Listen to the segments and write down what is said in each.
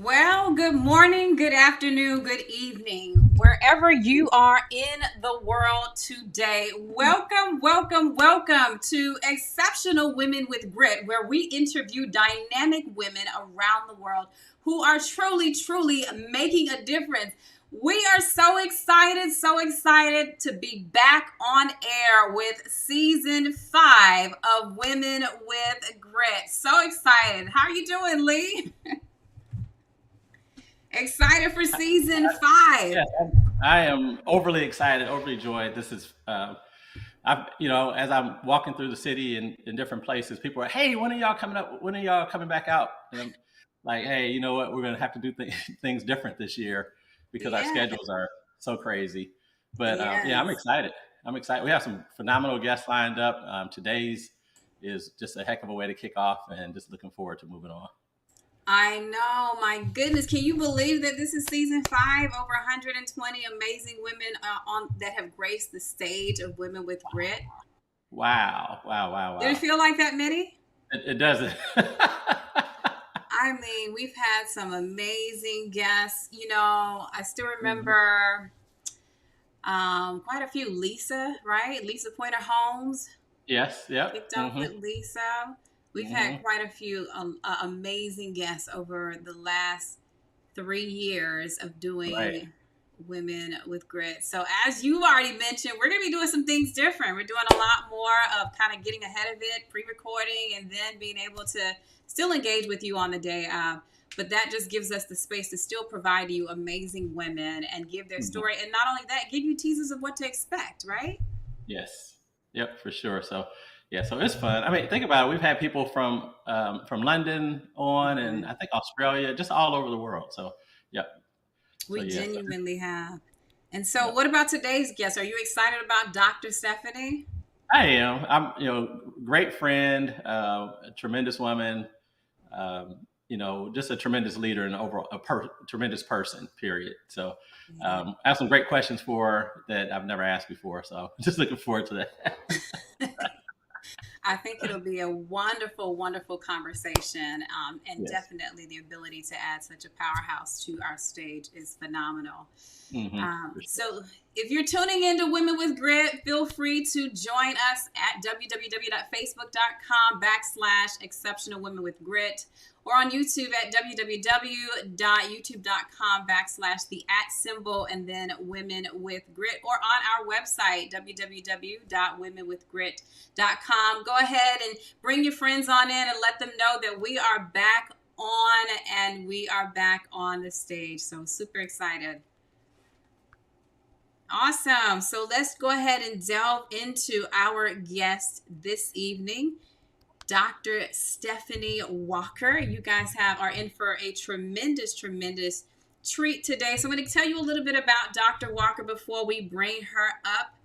Well, good morning, good afternoon, good evening, wherever you are in the world today. Welcome, welcome, welcome to Exceptional Women with Grit, where we interview dynamic women around the world who are truly making a difference. We are so excited to be back on air with season 5 of Women with Grit. So excited. How are you doing, Lee? Excited for season 5. Yes, I am overly excited, overly joyed. This is, as I'm walking through the city in different places, people are, "Hey, when are y'all coming up? When are y'all coming back out?" And I'm like, "Hey, you know what? We're gonna have to do things different this year because our Yeah. schedules are so crazy." But yeah, I'm Yes. excited. I'm excited. We have some phenomenal guests lined up. Today's is just a heck of a way to kick off, and just looking forward to moving on. I know. My goodness. Can you believe that this is season 5? Over 120 amazing women on that have graced the stage of Women with Grit. Wow! Wow! Wow! Did it Wow! feel like that, many? It doesn't. I mean, we've had some amazing guests. I still Mhm. remember quite a few. Lisa, right? Lisa Pointer Holmes. Yes. Yep. Kicked off Hmm. with Lisa. We've had Hmm. quite a few amazing guests over the last 3 years of Right. doing Women with Grit. So, as you've already mentioned, we're going to be doing some things different. We're doing a lot more of kind of getting ahead of it, pre recording, and then being able to still engage with you on the day of. But that just gives us the space to still provide you amazing women and give their Mhm. story. And not only that, give you teasers of what to expect, right? Yes. Yep, for sure. So yeah, so it's fun. I mean, think about it. We've had people from London on, and Mhm. I think Australia, just all over the world. So yep. So We yeah. So, genuinely have. And so, yep. what about today's guest? Are you excited about Dr. Stephanie? I am. I'm great friend, a tremendous woman. Just a tremendous leader and overall tremendous person. Period. So Yeah. I have some great questions for her that I've never asked before. So just looking forward to that. I think it'll be a wonderful conversation. And Yes. definitely the ability to add such a powerhouse to our stage is phenomenal. Hmm. For sure. So if you're tuning into Women with Grit, feel free to join us at www.facebook.com/exceptional women with grit or on YouTube at www.youtube.com/the at symbol and then women with grit or on our website www.womenwithgrit.com. Go ahead and bring your friends on in and let them know that we are back on and we are back on the stage. So super excited. Awesome. So let's go ahead and delve into our guest this evening, Dr. Stephanie Walker. You guys are in for a tremendous treat today. So I'm going to tell you a little bit about Dr. Walker before we bring her up.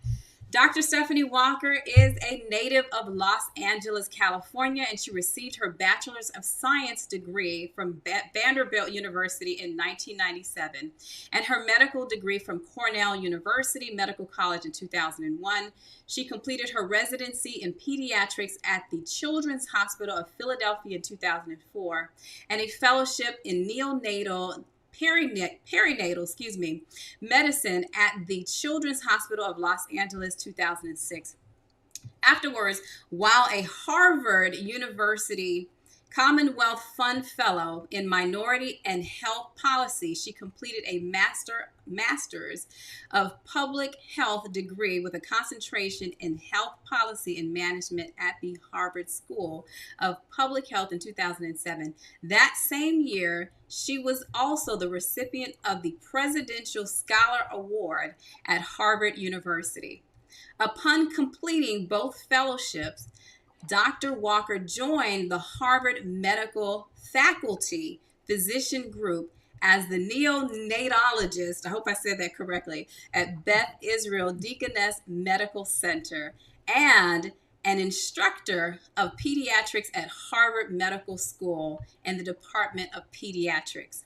Dr. Stephanie Walker is a native of Los Angeles, California, and she received her Bachelor's of Science degree from Vanderbilt University in 1997 and her medical degree from Cornell University Medical College in 2001. She completed her residency in pediatrics at the Children's Hospital of Philadelphia in 2004 and a fellowship in perinatal medicine at the Children's Hospital of Los Angeles 2006. Afterwards, while a Harvard University Commonwealth Fund Fellow in Minority and Health Policy, she completed a master's of public health degree with a concentration in health policy and management at the Harvard School of Public Health in 2007. That same year, she was also the recipient of the Presidential Scholar Award at Harvard University. Upon completing both fellowships, Dr. Walker joined the Harvard Medical Faculty Physician Group as the neonatologist, I hope I said that correctly, at Beth Israel Deaconess Medical Center and an instructor of pediatrics at Harvard Medical School in the Department of Pediatrics.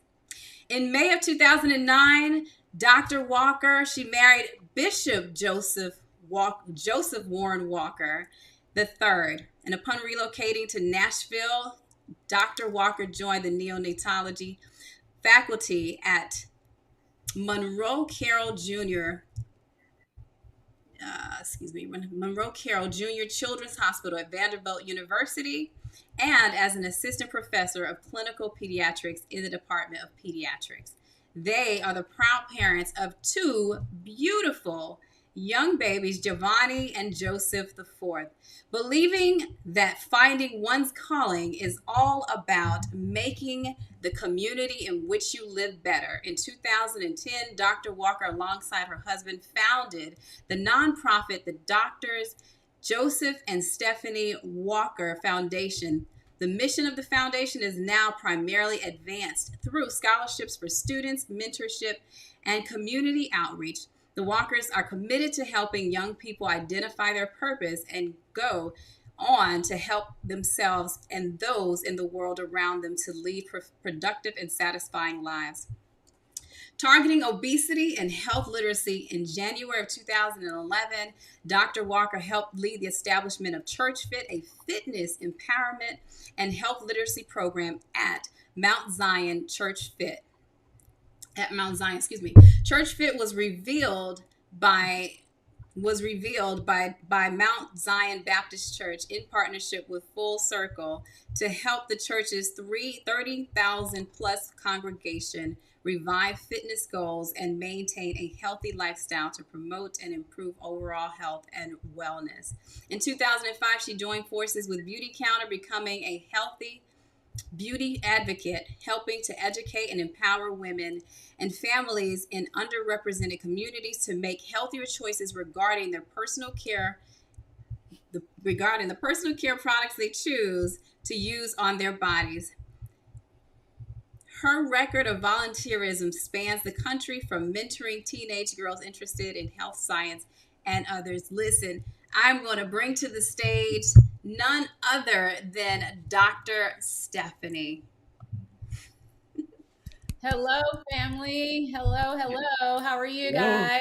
In May of 2009, Dr. Walker, she married Bishop Joseph Warren Walker III. And upon relocating to Nashville, Dr. Walker joined the neonatology faculty at Monroe Carroll Jr. Monroe Carroll Jr. Children's Hospital at Vanderbilt University, and as an assistant professor of clinical pediatrics in the Department of Pediatrics. They are the proud parents of two beautiful young babies, Giovanni and Joseph IV, believing that finding one's calling is all about making the community in which you live better. In 2010, Dr. Walker, alongside her husband, founded the nonprofit, the Doctors Joseph and Stephaine Walker Foundation. The mission of the foundation is now primarily advanced through scholarships for students, mentorship, and community outreach. The Walkers are committed to helping young people identify their purpose and go on to help themselves and those in the world around them to lead productive and satisfying lives. Targeting obesity and health literacy, in January of 2011, Dr. Walker helped lead the establishment of Church Fit, a fitness empowerment and health literacy program at Mount Zion Church Fit. Church Fit was revealed by Mount Zion Baptist Church in partnership with Full Circle to help the church's 30,000 plus congregation revive fitness goals and maintain a healthy lifestyle to promote and improve overall health and wellness. In 2005, she joined forces with Beauty Counter, becoming a healthy beauty advocate, helping to educate and empower women and families in underrepresented communities to make healthier choices regarding the personal care products they choose to use on their bodies. Her record of volunteerism spans the country, from mentoring teenage girls interested in health science and others. Listen, I'm going to bring to the stage none other than Dr. Stephanie. Hello, family. Hello. How are you guys?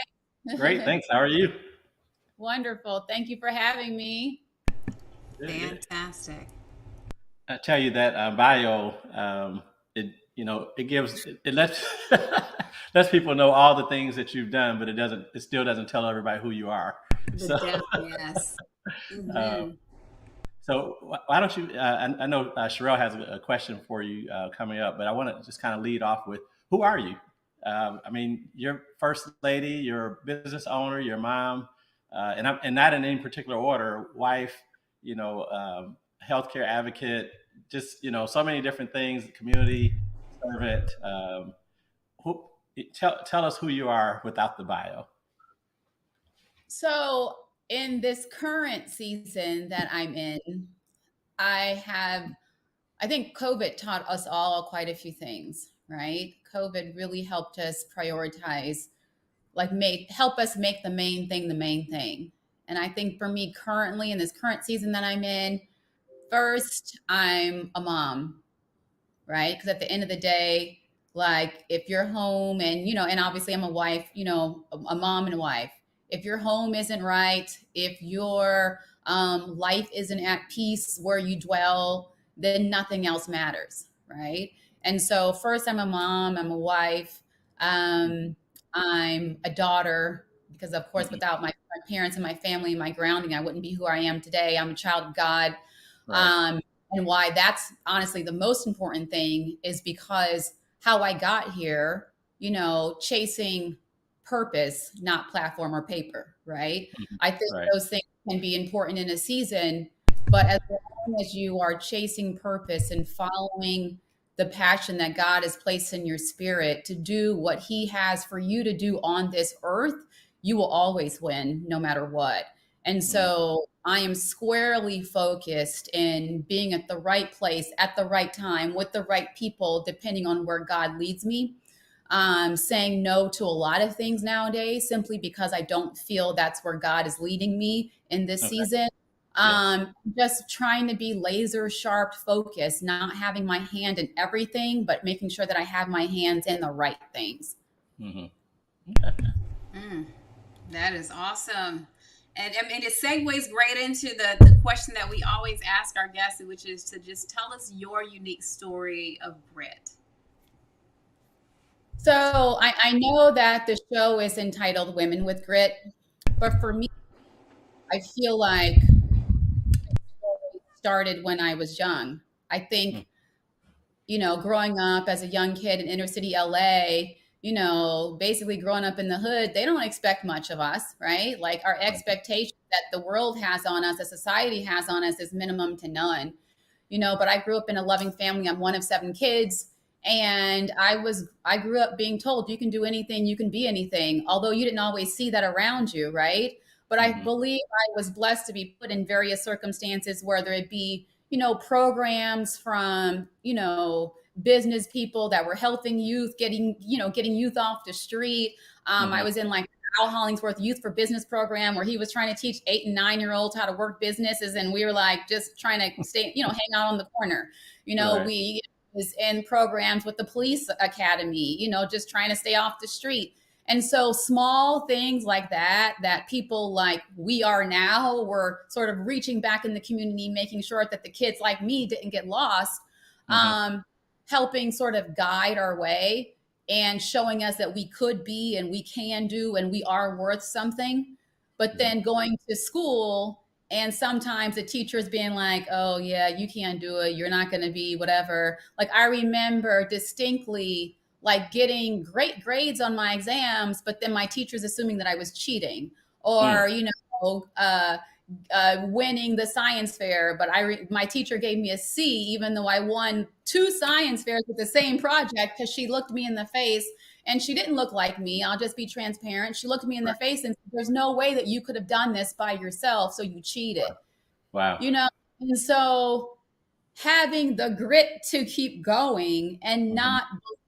Great, thanks. How are you? Wonderful. Thank you for having me. Fantastic. I tell you that bio, it lets lets people know all the things that you've done, but it still doesn't tell everybody who you are. Yes. Mm-hmm. So why don't you, I know Charellle has a question for you coming up, but I want to just kind of lead off with, who are you? You're first lady, you're a business owner, you're a mom, and not in any particular order, wife, healthcare advocate, just, so many different things, community servant. Tell us who you are without the bio. So in this current season that I'm in, I think COVID taught us all quite a few things, right? COVID really helped us prioritize, help us make the main thing. And I think for me currently, in this current season that I'm in, first, I'm a mom, right? Because at the end of the day, if you're home and, and obviously I'm a wife, a mom and a wife. If your home isn't right, if your life isn't at peace where you dwell, then nothing else matters, right? And so first, I'm a mom, I'm a wife, I'm a daughter, because of course, without my parents and my family and my grounding, I wouldn't be who I am today. I'm a child of God. Right. And why that's honestly the most important thing is because how I got here, chasing purpose, not platform or paper, right? I think those things can be important in a season, but as long as you are chasing purpose and following the passion that God has placed in your spirit to do what He has for you to do on this earth, you will always win no matter what. And so I am squarely focused in being at the right place at the right time with the right people, depending on where God leads me. Saying no to a lot of things nowadays, simply because I don't feel that's where God is leading me in this season. Just trying to be laser sharp focused, not having my hand in everything, but making sure that I have my hands in the right things. Mm-hmm. That is awesome. And it segues great into the question that we always ask our guests, which is to just tell us your unique story of grit. So I know that the show is entitled Women with Grit, but for me, I feel like it started when I was young. I Mm, think, growing up as a young kid in inner city LA, basically growing up in the hood, they don't expect much of us, right? Like our mhm, expectation that the world has on us, that society has on us is minimum to none. But I grew up in a loving family. I'm one of 7 kids. And I grew up being told you can do anything, you can be anything, although you didn't always see that around you, right? But I mhm, believe I was blessed to be put in various circumstances, whether it be, programs from, business people that were helping youth, getting youth off the street. I mhm. was in like Al Hollingsworth Youth for Business program where he was trying to teach 8 and 9-year-olds how to work businesses. And we were like just trying to stay, hang out on the corner. Right. We was in programs with the police academy, just trying to stay off the street. And so small things like that, that people like we are now were sort of reaching back in the community, making sure that the kids like me didn't get lost, Mhm, helping sort of guide our way and showing us that we could be and we can do and we are worth something. But mhm. then going to school and sometimes the teachers being like, oh, yeah, you can't do it. You're not going to be whatever. Like I remember distinctly like getting great grades on my exams, but then my teachers assuming that I was cheating Mm. or, winning the science fair, but my teacher gave me a C, even though I won 2 science fairs with the same project because she looked me in the face and she didn't look like me. I'll just be transparent. She looked me in the Right. face and said, there's no way that you could have done this by yourself, so you cheated. Wow. Wow. You know, and so having the grit to keep going and Mhm, not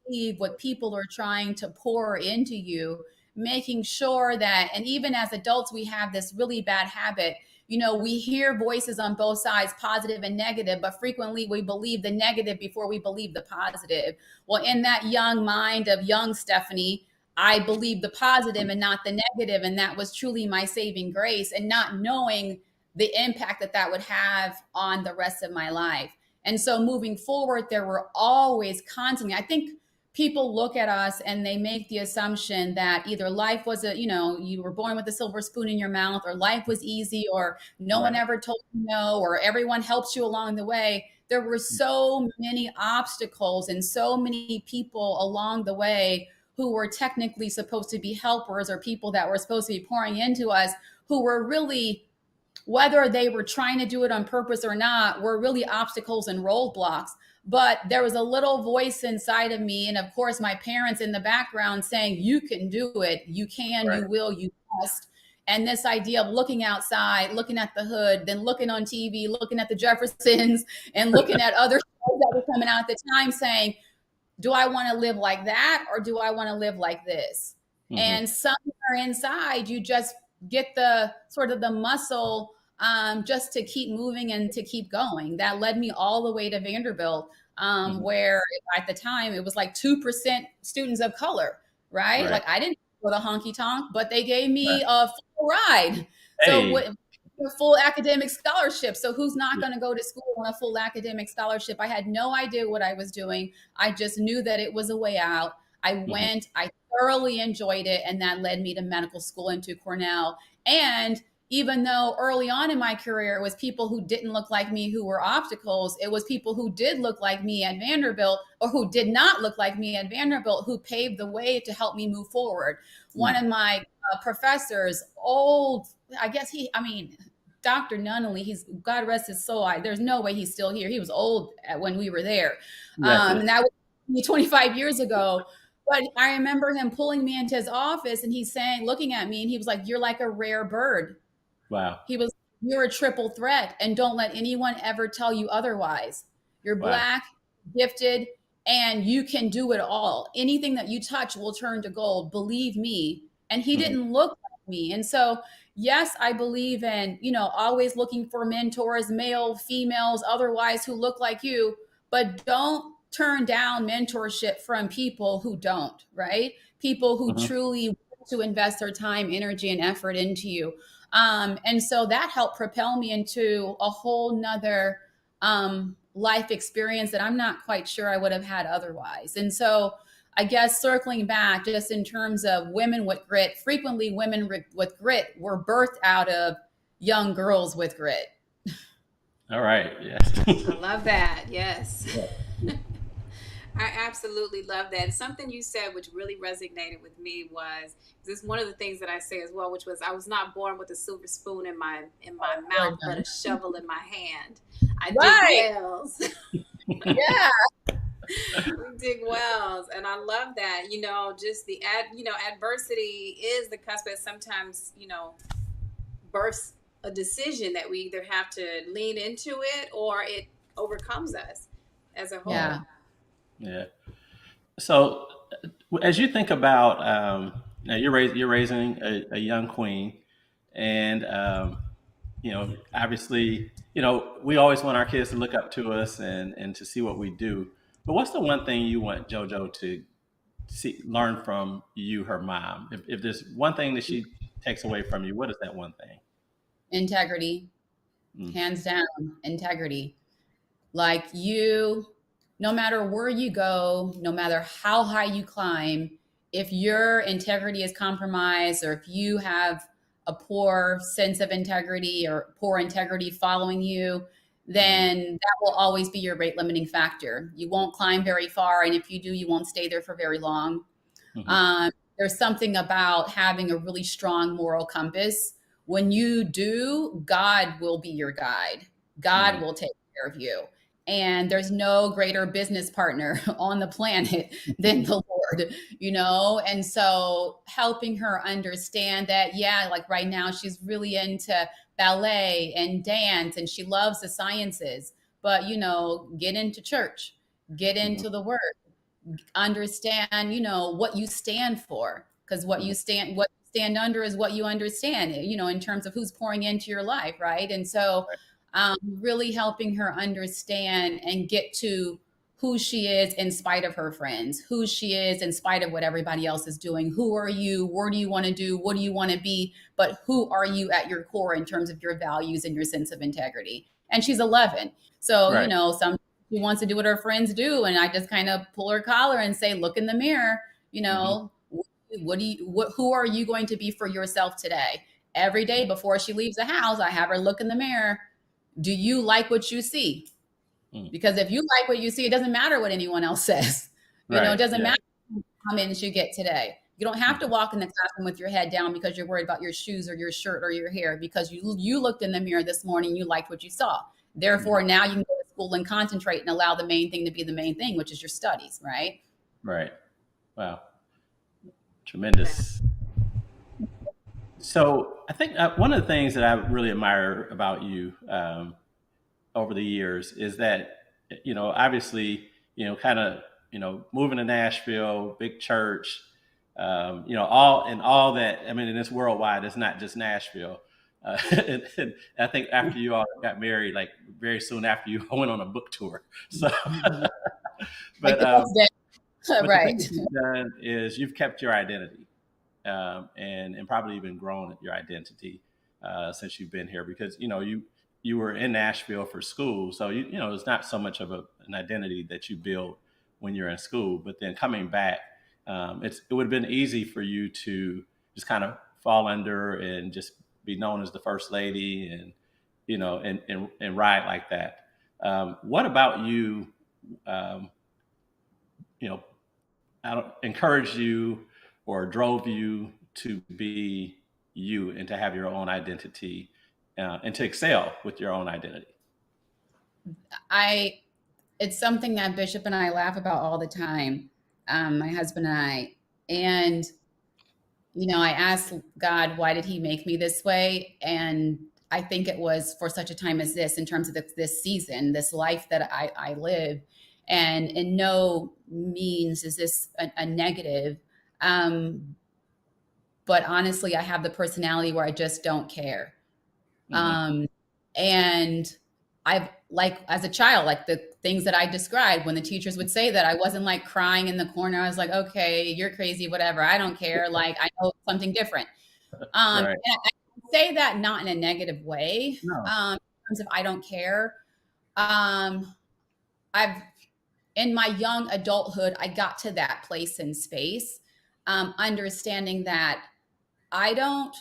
believe what people are trying to pour into you, making sure that, and even as adults, we have this really bad habit. We hear voices on both sides, positive and negative, but frequently we believe the negative before we believe the positive. Well, in that young mind of young Stephanie, I believed the positive and not the negative, and that was truly my saving grace, and not knowing the impact that that would have on the rest of my life. And so moving forward, there were always constantly, I think people look at us and they make the assumption that either life was you were born with a silver spoon in your mouth, or life was easy, or no one right. ever told you no, or everyone helps you along the way. There were so many obstacles and so many people along the way who were technically supposed to be helpers or people that were supposed to be pouring into us, who were really, whether they were trying to do it on purpose or not, were really obstacles and roadblocks. But there was a little voice inside of me, and of course, my parents in the background saying, you can do it, you can, Right. you will, you must. And this idea of looking outside, looking at the hood, then looking on TV, looking at the Jeffersons, and looking at other shows that were coming out at the time saying, do I want to live like that or do I want to live like this? Mhm, And somewhere inside, you just get the sort of the muscle, just to keep moving and to keep going. That led me all the way to Vanderbilt, mhm. where at the time it was like 2% students of color, right? Right. Like I didn't go to honky tonk, but they gave Right. me a full ride. So Hey. what? A full academic scholarship. So who's not Yeah. going to go to school on a full academic scholarship? I had no idea what I was doing. I just knew that it was a way out. I Mhm, went, I thoroughly enjoyed it, and that led me to medical school and to Cornell. And even though early on in my career it was people who didn't look like me who were obstacles, it was people who did look like me at Vanderbilt or who did not look like me at Vanderbilt who paved the way to help me move forward. One mm. of my professors, old, I guess I mean, Dr. Nunnally, he's, God rest his soul. There's no way he's still here. He was old when we were there. Yes, yes. And that was 25 years ago. But I remember him pulling me into his office and he's saying, looking at me, and he was like, you're like a rare bird. Wow. He was, you're a triple threat, and don't let anyone ever tell you otherwise. You're Wow. black, gifted, and you can do it all. Anything that you touch will turn to gold. Believe me. And he Mhm, didn't look like me. And so, yes, I believe in, always looking for mentors, male, females, otherwise who look like you, but don't turn down mentorship from people who don't, right? People who mhm. truly want to invest their time, energy, and effort into you. And so that helped propel me into a whole nother life experience that I'm not quite sure I would have had otherwise. And so I guess circling back just in terms of women with grit, frequently women with grit were birthed out of young girls with grit. All right. Yes. I love that. Yes. Yeah. I absolutely love that. Something you said which really resonated with me was, this is one of the things that I say as well, which was, I was not born with a silver spoon in my mouth, but a shovel in my hand. I dig wells. Yeah. We dig wells, and I love that. Just the adversity is the cusp that sometimes births a decision that we either have to lean into it or it overcomes us as a whole. Yeah. Yeah. So, as you think about, now you're raising a young queen, and obviously, we always want our kids to look up to us and to see what we do. But what's the one thing you want JoJo to learn from you, her mom? If there's one thing that she takes away from you, what is that one thing? Integrity. Hands down, integrity. Like, no matter where you go, no matter how high you climb, if your integrity is compromised, or if you have a poor sense of integrity or poor integrity following you, then that will always be your rate limiting factor. You won't climb very far. And if you do, you won't stay there for very long. There's something about having a really strong moral compass. When you do, God will be your guide. God will take care of you. And there's no greater business partner on the planet than the Lord, And so helping her understand that, like right now, she's really into ballet and dance, and she loves the sciences, but, get into church, get into the word, understand, what you stand for, because what you stand under is what you understand, in terms of who's pouring into your life. Right. And so, really helping her understand and get to who she is in spite of her friends, who she is in spite of what everybody else is doing. Who are you? Where do you want to do? What do you want to be? But who are you at your core in terms of your values and your sense of integrity? And she's 11. So, she wants to do what her friends do. And I just kind of pull her collar and say, look in the mirror, who are you going to be for yourself today? Every day before she leaves the house, I have her look in the mirror. Do you like what you see? Because if you like what you see, it doesn't matter what anyone else says. It doesn't matter how many comments you get today. You don't have to walk in the classroom with your head down because you're worried about your shoes or your shirt or your hair, because you looked in the mirror this morning, you liked what you saw. Therefore, now you can go to school and concentrate and allow the main thing to be the main thing, which is your studies, right? Right. Wow. Tremendous. So I think one of the things that I really admire about you over the years is that, obviously, kind of, moving to Nashville, big church, all that. I mean, and it's worldwide. It's not just Nashville. And I think after you all got married, like very soon after, you went on a book tour. So, but right. What you've done is you've kept your identity. And probably even grown your identity since you've been here, because you were in Nashville for school, so it's not so much of an identity that you build when you're in school, but then coming back, it would have been easy for you to just kind of fall under and just be known as the first lady, and and ride like that. What about you? Encouraged you or drove you to be you and to have your own identity and to excel with your own identity? It's something that Bishop and I laugh about all the time, my husband and I. And, I asked God, why did he make me this way? And I think it was for such a time as this, in terms of this season, this life that I live. And in no means is this a negative. But honestly, I have the personality where I just don't care. And I've, like, as a child, like the things that I described, when the teachers would say that, I wasn't like crying in the corner. I was like, okay, you're crazy, whatever. I don't care. Like, I know something different. Right. And I say that not in a negative way. No. In terms of I don't care. in my young adulthood, I got to that place in space, understanding that I don't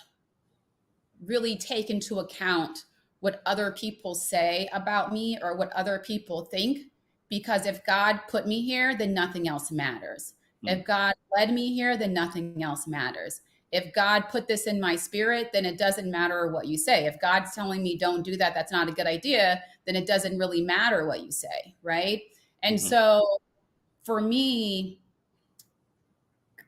really take into account what other people say about me or what other people think. Because if God put me here, then nothing else matters. If God led me here, then nothing else matters. If God put this in my spirit, then it doesn't matter what you say. If God's telling me don't do that, that's not a good idea, then it doesn't really matter what you say, right? And so for me,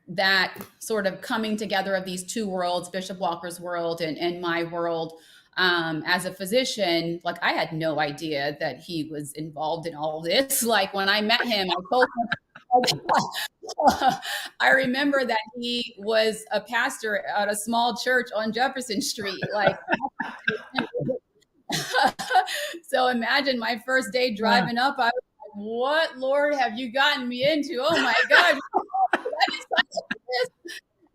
that sort of coming together of these two worlds, Bishop Walker's world and my world, as a physician, like I had no idea that he was involved in all this. Like when I met him, I told him, I remember that he was a pastor at a small church on Jefferson Street. Like, so imagine my first day driving up. I was like, what, Lord, have you gotten me into? Oh my God.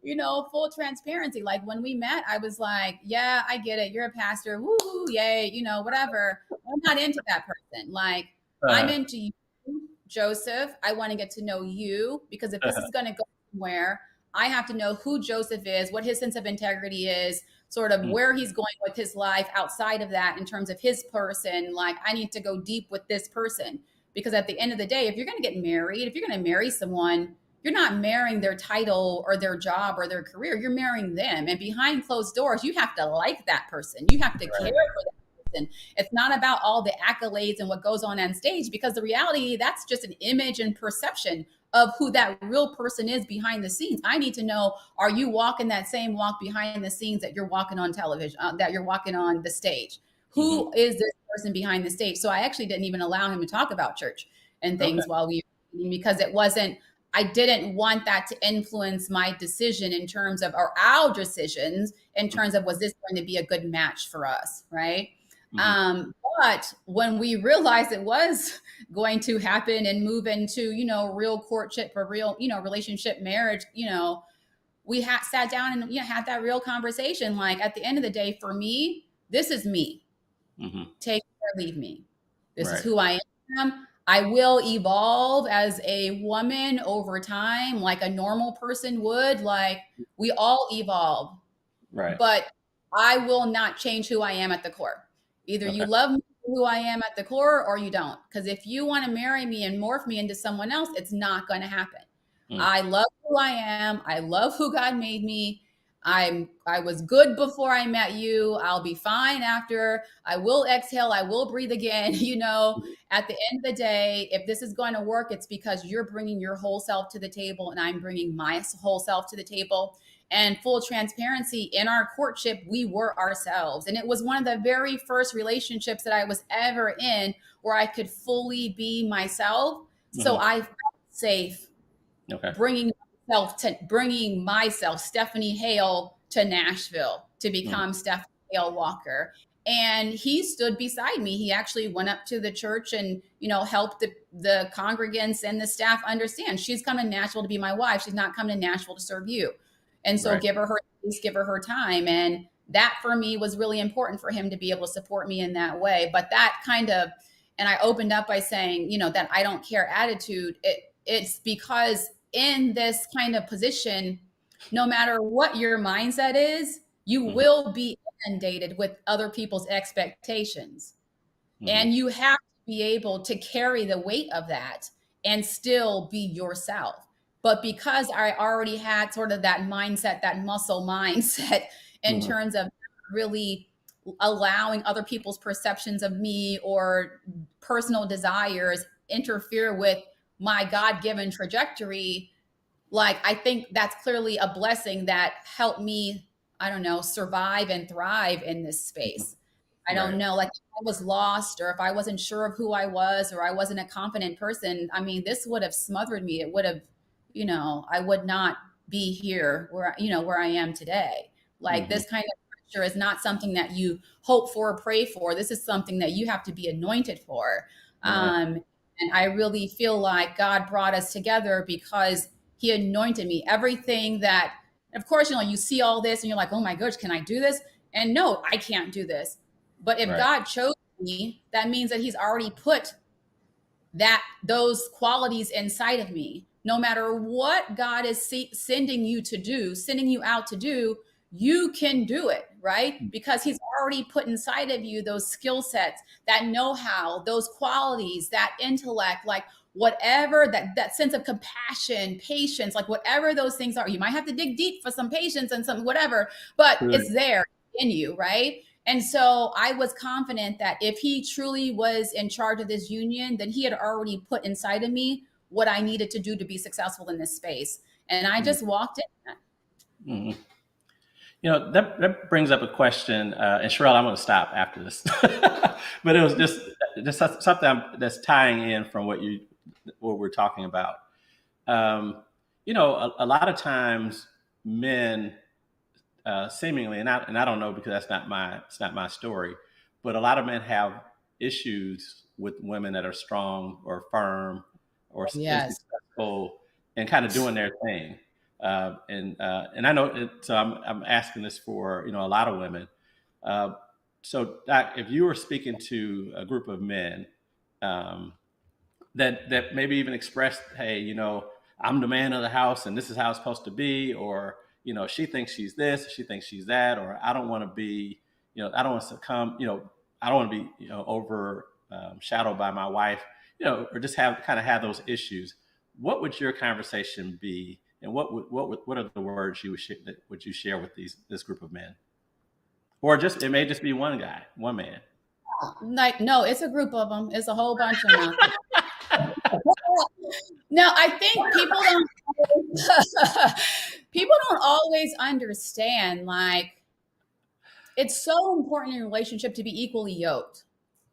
You know, full transparency. Like when we met, I was like, yeah, I get it. You're a pastor. Woo, yay, you know, whatever. I'm not into that person. Like, I'm into you, Joseph. I want to get to know you, because if this is going to go somewhere, I have to know who Joseph is, what his sense of integrity is, sort of where he's going with his life outside of that in terms of his person. Like, I need to go deep with this person, because at the end of the day, if you're going to get married, if you're going to marry someone, you're not marrying their title or their job or their career. You're marrying them. And behind closed doors, you have to like that person. You have to care for that person. It's not about all the accolades and what goes on stage, because the reality, that's just an image and perception of who that real person is behind the scenes. I need to know, are you walking that same walk behind the scenes that you're walking on television, that you're walking on the stage? Who is this person behind the stage? So I actually didn't even allow him to talk about church and things while we were eating, because it wasn't, I didn't want that to influence my decision in terms of, or our decisions in terms of, was this going to be a good match for us, right? But when we realized it was going to happen and move into, you know, real courtship or real, you know, relationship, marriage, you know, we sat down and, you know, had that real conversation. Like, at the end of the day, for me, this is me. Take or leave me. This is who I am. I will evolve as a woman over time, like a normal person would. Like, we all evolve, but I will not change who I am at the core. Either you love me for who I am at the core, or you don't. Because if you want to marry me and morph me into someone else, it's not going to happen. I love who I am. I love who God made me. I was good before I met you. I'll be fine after. I will exhale. I will breathe again. You know, at the end of the day, if this is going to work, it's because you're bringing your whole self to the table and I'm bringing my whole self to the table. And full transparency, in our courtship, we were ourselves. And it was one of the very first relationships that I was ever in where I could fully be myself. So I felt safe bringing myself, Stephaine Hale, to Nashville to become Stephaine Hale Walker. And he stood beside me. He actually went up to the church and, you know, helped the congregants and the staff understand, she's coming to Nashville to be my wife. She's not coming to Nashville to serve you. And so give her space, give her time. And that for me was really important, for him to be able to support me in that way. But that kind of, and I opened up by saying, you know, that I don't care attitude. It's because in this kind of position, no matter what your mindset is, you will be inundated with other people's expectations. And you have to be able to carry the weight of that and still be yourself. But because I already had sort of that mindset, that muscle mindset in terms of really allowing other people's perceptions of me or personal desires interfere with my God-given trajectory, like, I think that's clearly a blessing that helped me, I don't know, survive and thrive in this space. I don't know, like, if I was lost or if I wasn't sure of who I was or I wasn't a confident person, I mean, this would have smothered me. It would have, you know, I would not be here where, you know, where I am today. Like, this kind of pressure is not something that you hope for or pray for. This is something that you have to be anointed for. And I really feel like God brought us together because he anointed me. Everything that, of course, you know, you see all this and you're like, oh my gosh, can I do this? And no, I can't do this. But if God chose me, that means that he's already put that those qualities inside of me. No matter what God is sending you to do, sending you out to do, you can do it, right? Because he's already put inside of you those skill sets, that know-how, those qualities, that intellect, like whatever, that sense of compassion, patience, like whatever those things are. You might have to dig deep for some patience and some whatever, but it's there in you, right? And so I was confident that if he truly was in charge of this union, then he had already put inside of me what I needed to do to be successful in this space. And I just walked in. Mm-hmm. You know, that brings up a question, and Charellle, I'm going to stop after this, but it was just something that's tying in from what we're talking about. You know, a lot of times men, seemingly, and I don't know because it's not my story, but a lot of men have issues with women that are strong or firm or successful and kind of doing their thing. And I know, so I'm asking this for, you know, a lot of women. So Doc, if you were speaking to a group of men that maybe even expressed, hey, you know, I'm the man of the house and this is how it's supposed to be, or, you know, she thinks she's this, she thinks she's that, or I don't want to be, you know, I don't want to succumb, you know, I don't want to be, you know, overshadowed by my wife, you know, or just have those issues. What would your conversation be? And what are the words you would you share with this group of men, or just it may just be one guy, one man? Like, no, it's a group of them. It's a whole bunch of them. No, I think people don't always understand. Like, it's so important in a relationship to be equally yoked,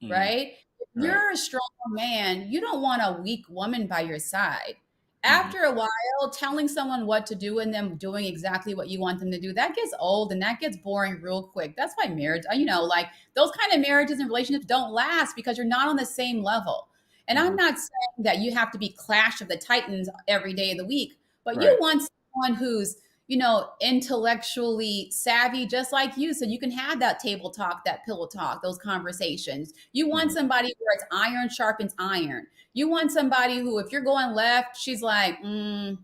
right? If you're a strong man, you don't want a weak woman by your side. After a while, telling someone what to do and them doing exactly what you want them to do, that gets old and that gets boring real quick. That's why marriage, you know, like those kind of marriages and relationships don't last because you're not on the same level. And I'm not saying that you have to be Clash of the Titans every day of the week, but you want someone who's, you know, intellectually savvy, just like you. So you can have that table talk, that pillow talk, those conversations. You want somebody where it's iron sharpens iron. You want somebody who, if you're going left, she's like, you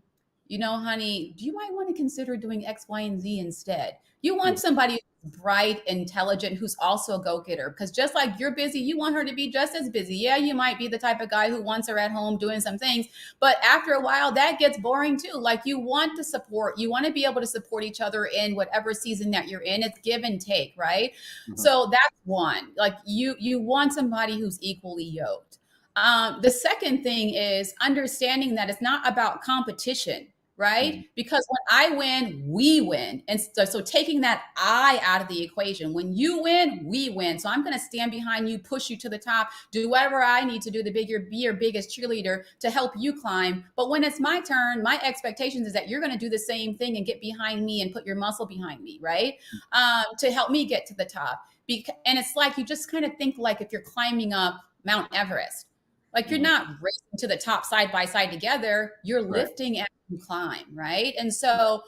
know, honey, you might want to consider doing X, Y, and Z instead. You want somebody who's bright, intelligent, who's also a go-getter. Because just like you're busy, you want her to be just as busy. Yeah, you might be the type of guy who wants her at home doing some things. But after a while, that gets boring too. Like you want to support, you want to be able to support each other in whatever season that you're in. It's give and take, right? So that's one. Like you want somebody who's equally yoked. The second thing is understanding that it's not about competition, right? Because when I win, we win. And so taking that I out of the equation, when you win, we win. So I'm going to stand behind you, push you to the top, do whatever I need to do to be your biggest cheerleader to help you climb. But when it's my turn, my expectations is that you're going to do the same thing and get behind me and put your muscle behind me, right? To help me get to the top. And it's like, you just kind of think like if you're climbing up Mount Everest, like you're not racing to the top side by side together, you're lifting as you climb, right? And so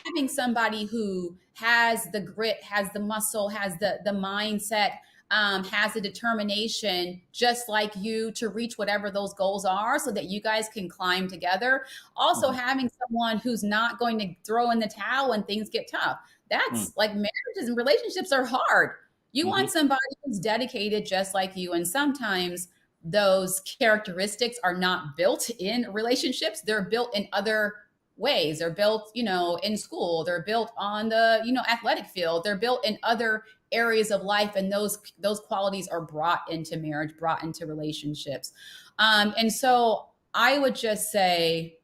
having somebody who has the grit, has the muscle, has the mindset, has the determination, just like you, to reach whatever those goals are so that you guys can climb together. Also having someone who's not going to throw in the towel when things get tough. That's like marriages and relationships are hard. You want somebody who's dedicated just like you. And sometimes those characteristics are not built in relationships. They're built in other ways. They're built, you know, in school. They're built on the, you know, athletic field. They're built in other areas of life. And those qualities are brought into marriage, brought into relationships. And so I would just say,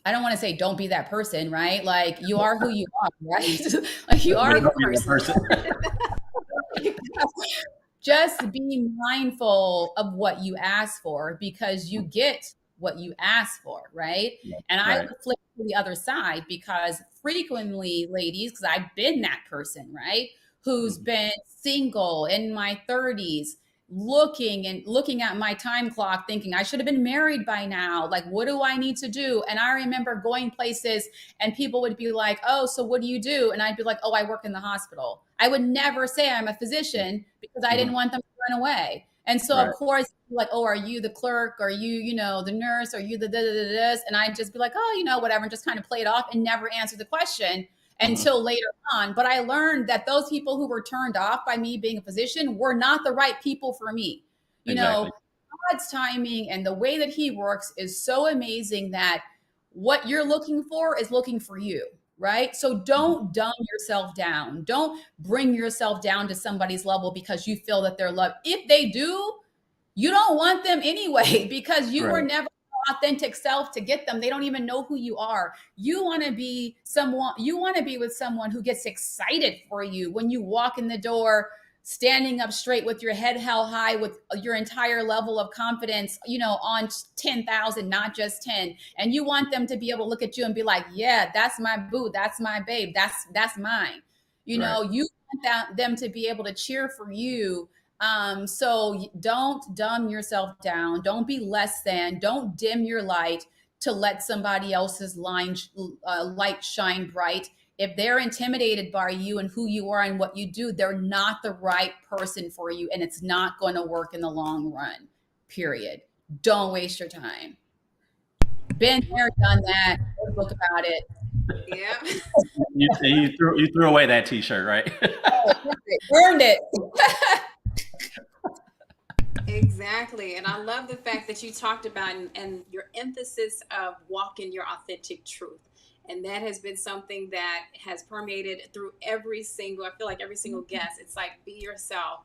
I don't want to say don't be that person, right? Like you are who you are, right? Like you are the person. Just be mindful of what you ask for because you get what you ask for, right? And I would flip to the other side because frequently, ladies, because I've been that person, right? Who's been single in my 30s, looking at my time clock thinking I should have been married by now. Like, what do I need to do? And I remember going places and people would be like, oh, so what do you do? And I'd be like, oh, I work in the hospital. I would never say I'm a physician because I didn't want them to run away. And so, Right. of course, like, oh, are you the clerk? Are you, the nurse? Are you the this? And I'd just be like, oh, whatever, and just kind of play it off and never answer the question until later on. But I learned that those people who were turned off by me being a physician were not the right people for me. Exactly. God's timing and the way that he works is so amazing that what you're looking for is looking for you, right? So don't dumb yourself down. Don't bring yourself down to somebody's level because you feel that they're loved. If they do, you don't want them anyway because you were Right. never authentic self to get them. They don't even know who you are. You want to be with someone who gets excited for you when you walk in the door, standing up straight with your head held high with your entire level of confidence, on 10,000, not just 10. And you want them to be able to look at you and be like, yeah, that's my boo. That's my babe. That's mine. You want them to be able to cheer for you. So don't dumb yourself down. Don't be less than. Don't dim your light to let somebody else's light shine bright. If they're intimidated by you and who you are and what you do, they're not the right person for you, and it's not going to work in the long run. Period. Don't waste your time. Been there, done that. Wrote a book about it. Yeah. You threw away that T-shirt, right? Earned it. Exactly. And I love the fact that you talked about and your emphasis of walking your authentic truth. And that has been something that has permeated through I feel like every single guest. It's like, be yourself,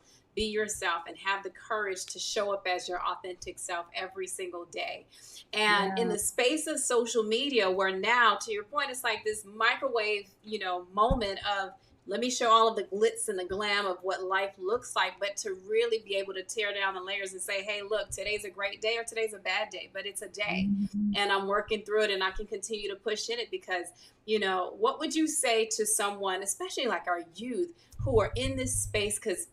and have the courage to show up as your authentic self every single day. And in the space of social media, where now, to your point, it's like this microwave, moment of, let me show all of the glitz and the glam of what life looks like, but to really be able to tear down the layers and say, hey, look, today's a great day or today's a bad day, but it's a day and I'm working through it and I can continue to push in it because, what would you say to someone, especially like our youth who are in this space? Because,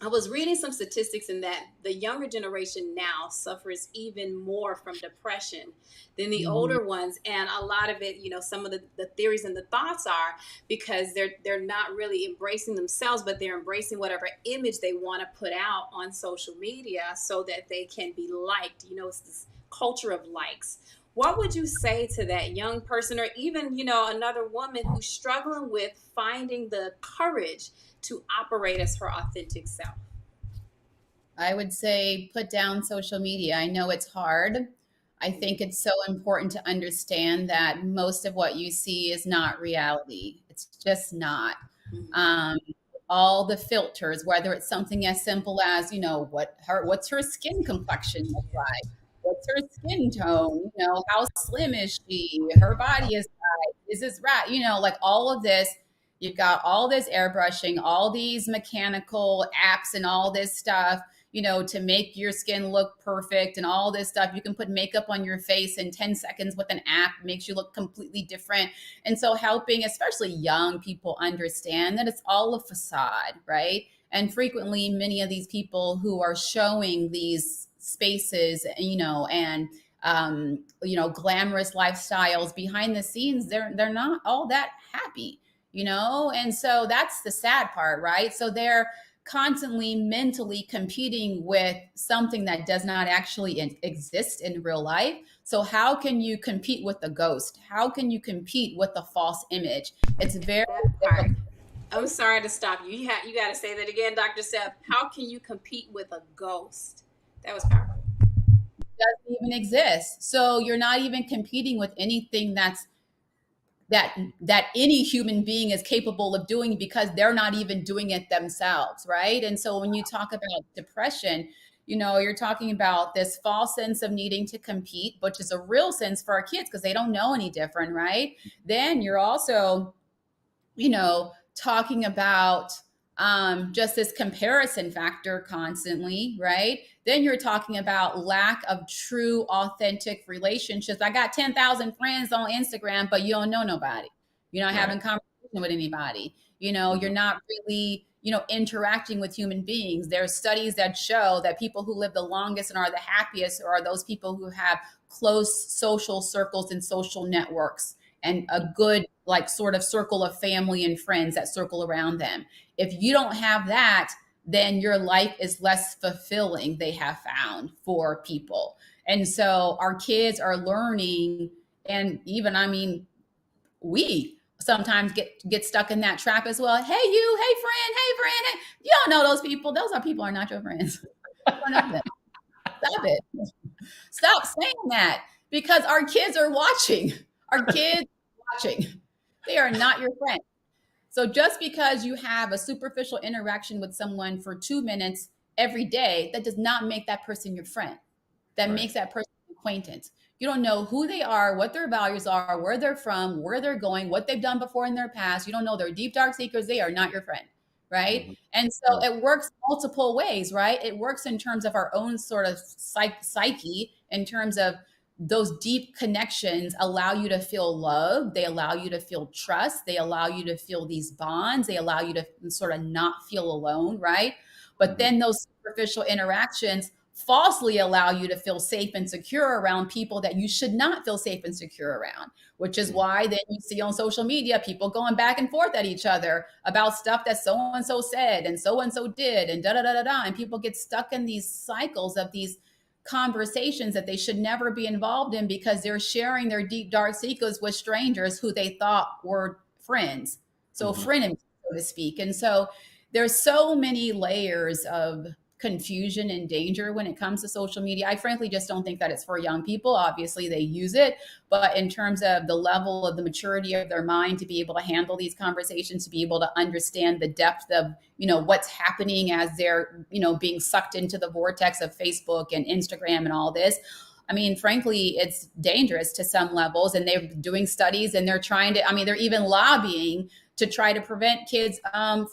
I was reading some statistics in that the younger generation now suffers even more from depression than the older ones. And a lot of it, some of the theories and the thoughts are because they're not really embracing themselves, but they're embracing whatever image they want to put out on social media so that they can be liked. It's this culture of likes. What would you say to that young person or even, another woman who's struggling with finding the courage to operate as her authentic self? I would say put down social media. I know it's hard. I think it's so important to understand that most of what you see is not reality. It's just not. All the filters, whether it's something as simple as, what's her skin complexion look like? What's her skin tone? How slim is she? Her body is tight. Is this right? Like all of this. You've got all this airbrushing, all these mechanical apps and all this stuff, to make your skin look perfect and all this stuff. You can put makeup on your face in 10 seconds with an app, makes you look completely different. And so helping, especially young people, understand that it's all a facade, right? And frequently, many of these people who are showing these spaces, and glamorous lifestyles behind the scenes, they're not all that happy. And so that's the sad part, right? So they're constantly mentally competing with something that does not actually exist in real life. So how can you compete with the ghost? How can you compete with the false image? It's very difficult. I'm sorry to stop you. You got to say that again, Dr. Steph. How can you compete with a ghost? That was powerful. It doesn't even exist. So you're not even competing with anything that any human being is capable of doing because they're not even doing it themselves, right? And so when you talk about depression, you're talking about this false sense of needing to compete, which is a real sense for our kids because they don't know any different, right? Then you're also, talking about just this comparison factor constantly, right? Then you're talking about lack of true, authentic relationships. I got 10,000 friends on Instagram, but you don't know nobody. You're not having conversation with anybody. You're not really, interacting with human beings. There's studies that show that people who live the longest and are the happiest are those people who have close social circles and social networks and a good, like, sort of circle of family and friends that circle around them. If you don't have that, then your life is less fulfilling, they have found, for people. And so our kids are learning, and even, I mean, we sometimes get stuck in that trap as well. Hey, you, hey friend, hey. You don't know those people. Those are not your friends. You don't know them. Stop it. Stop saying that, because our kids are watching. Our kids are watching. They are not your friend. So just because you have a superficial interaction with someone for 2 minutes every day, that does not make that person your friend. That makes that person an acquaintance. You don't know who they are, what their values are, where they're from, where they're going, what they've done before in their past. You don't know their deep, dark secrets. They are not your friend, right? And so it works multiple ways, right? It works in terms of our own sort of psyche, in terms of those deep connections allow you to feel love. They allow you to feel trust. They allow you to feel these bonds. They allow you to sort of not feel alone, right? But then those superficial interactions falsely allow you to feel safe and secure around people that you should not feel safe and secure around, which is why then you see on social media people going back and forth at each other about stuff that so-and-so said and so-and-so did and da-da-da-da-da. And people get stuck in these cycles of these conversations that they should never be involved in, because they're sharing their deep, dark secrets with strangers who they thought were friends. So frenemies, so to speak. And so there's so many layers of confusion and danger when it comes to social media. I frankly just don't think that it's for young people. Obviously they use it, but in terms of the level of the maturity of their mind to be able to handle these conversations, to be able to understand the depth of, what's happening as they're, being sucked into the vortex of Facebook and Instagram and all this. I mean, frankly, it's dangerous to some levels, and they're doing studies and they're trying to, they're even lobbying to try to prevent kids from,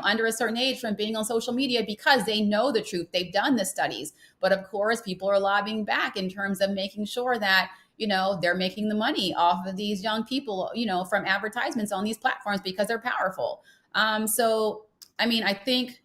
under a certain age from being on social media, because they know the truth. They've done the studies. But of course, people are lobbying back in terms of making sure that, they're making the money off of these young people, from advertisements on these platforms, because they're powerful. I think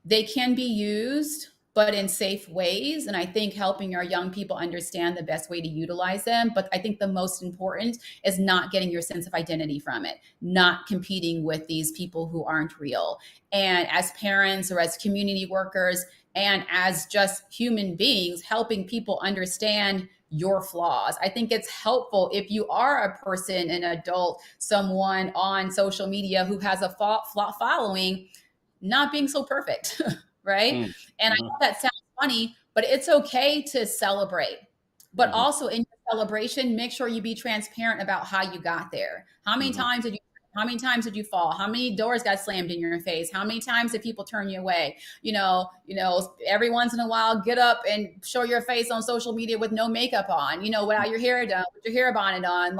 they can be used, but in safe ways. And I think helping our young people understand the best way to utilize them. But I think the most important is not getting your sense of identity from it, not competing with these people who aren't real. And as parents or as community workers and as just human beings, helping people understand your flaws. I think it's helpful if you are a person, an adult, someone on social media who has a following, not being so perfect. Right? And I know that sounds funny, but it's okay to celebrate. But also in your celebration, make sure you be transparent about how you got there. How many times did you fall? How many doors got slammed in your face? How many times did people turn you away? Every once in a while, get up and show your face on social media with no makeup on, without your hair done, with your hair bonnet on,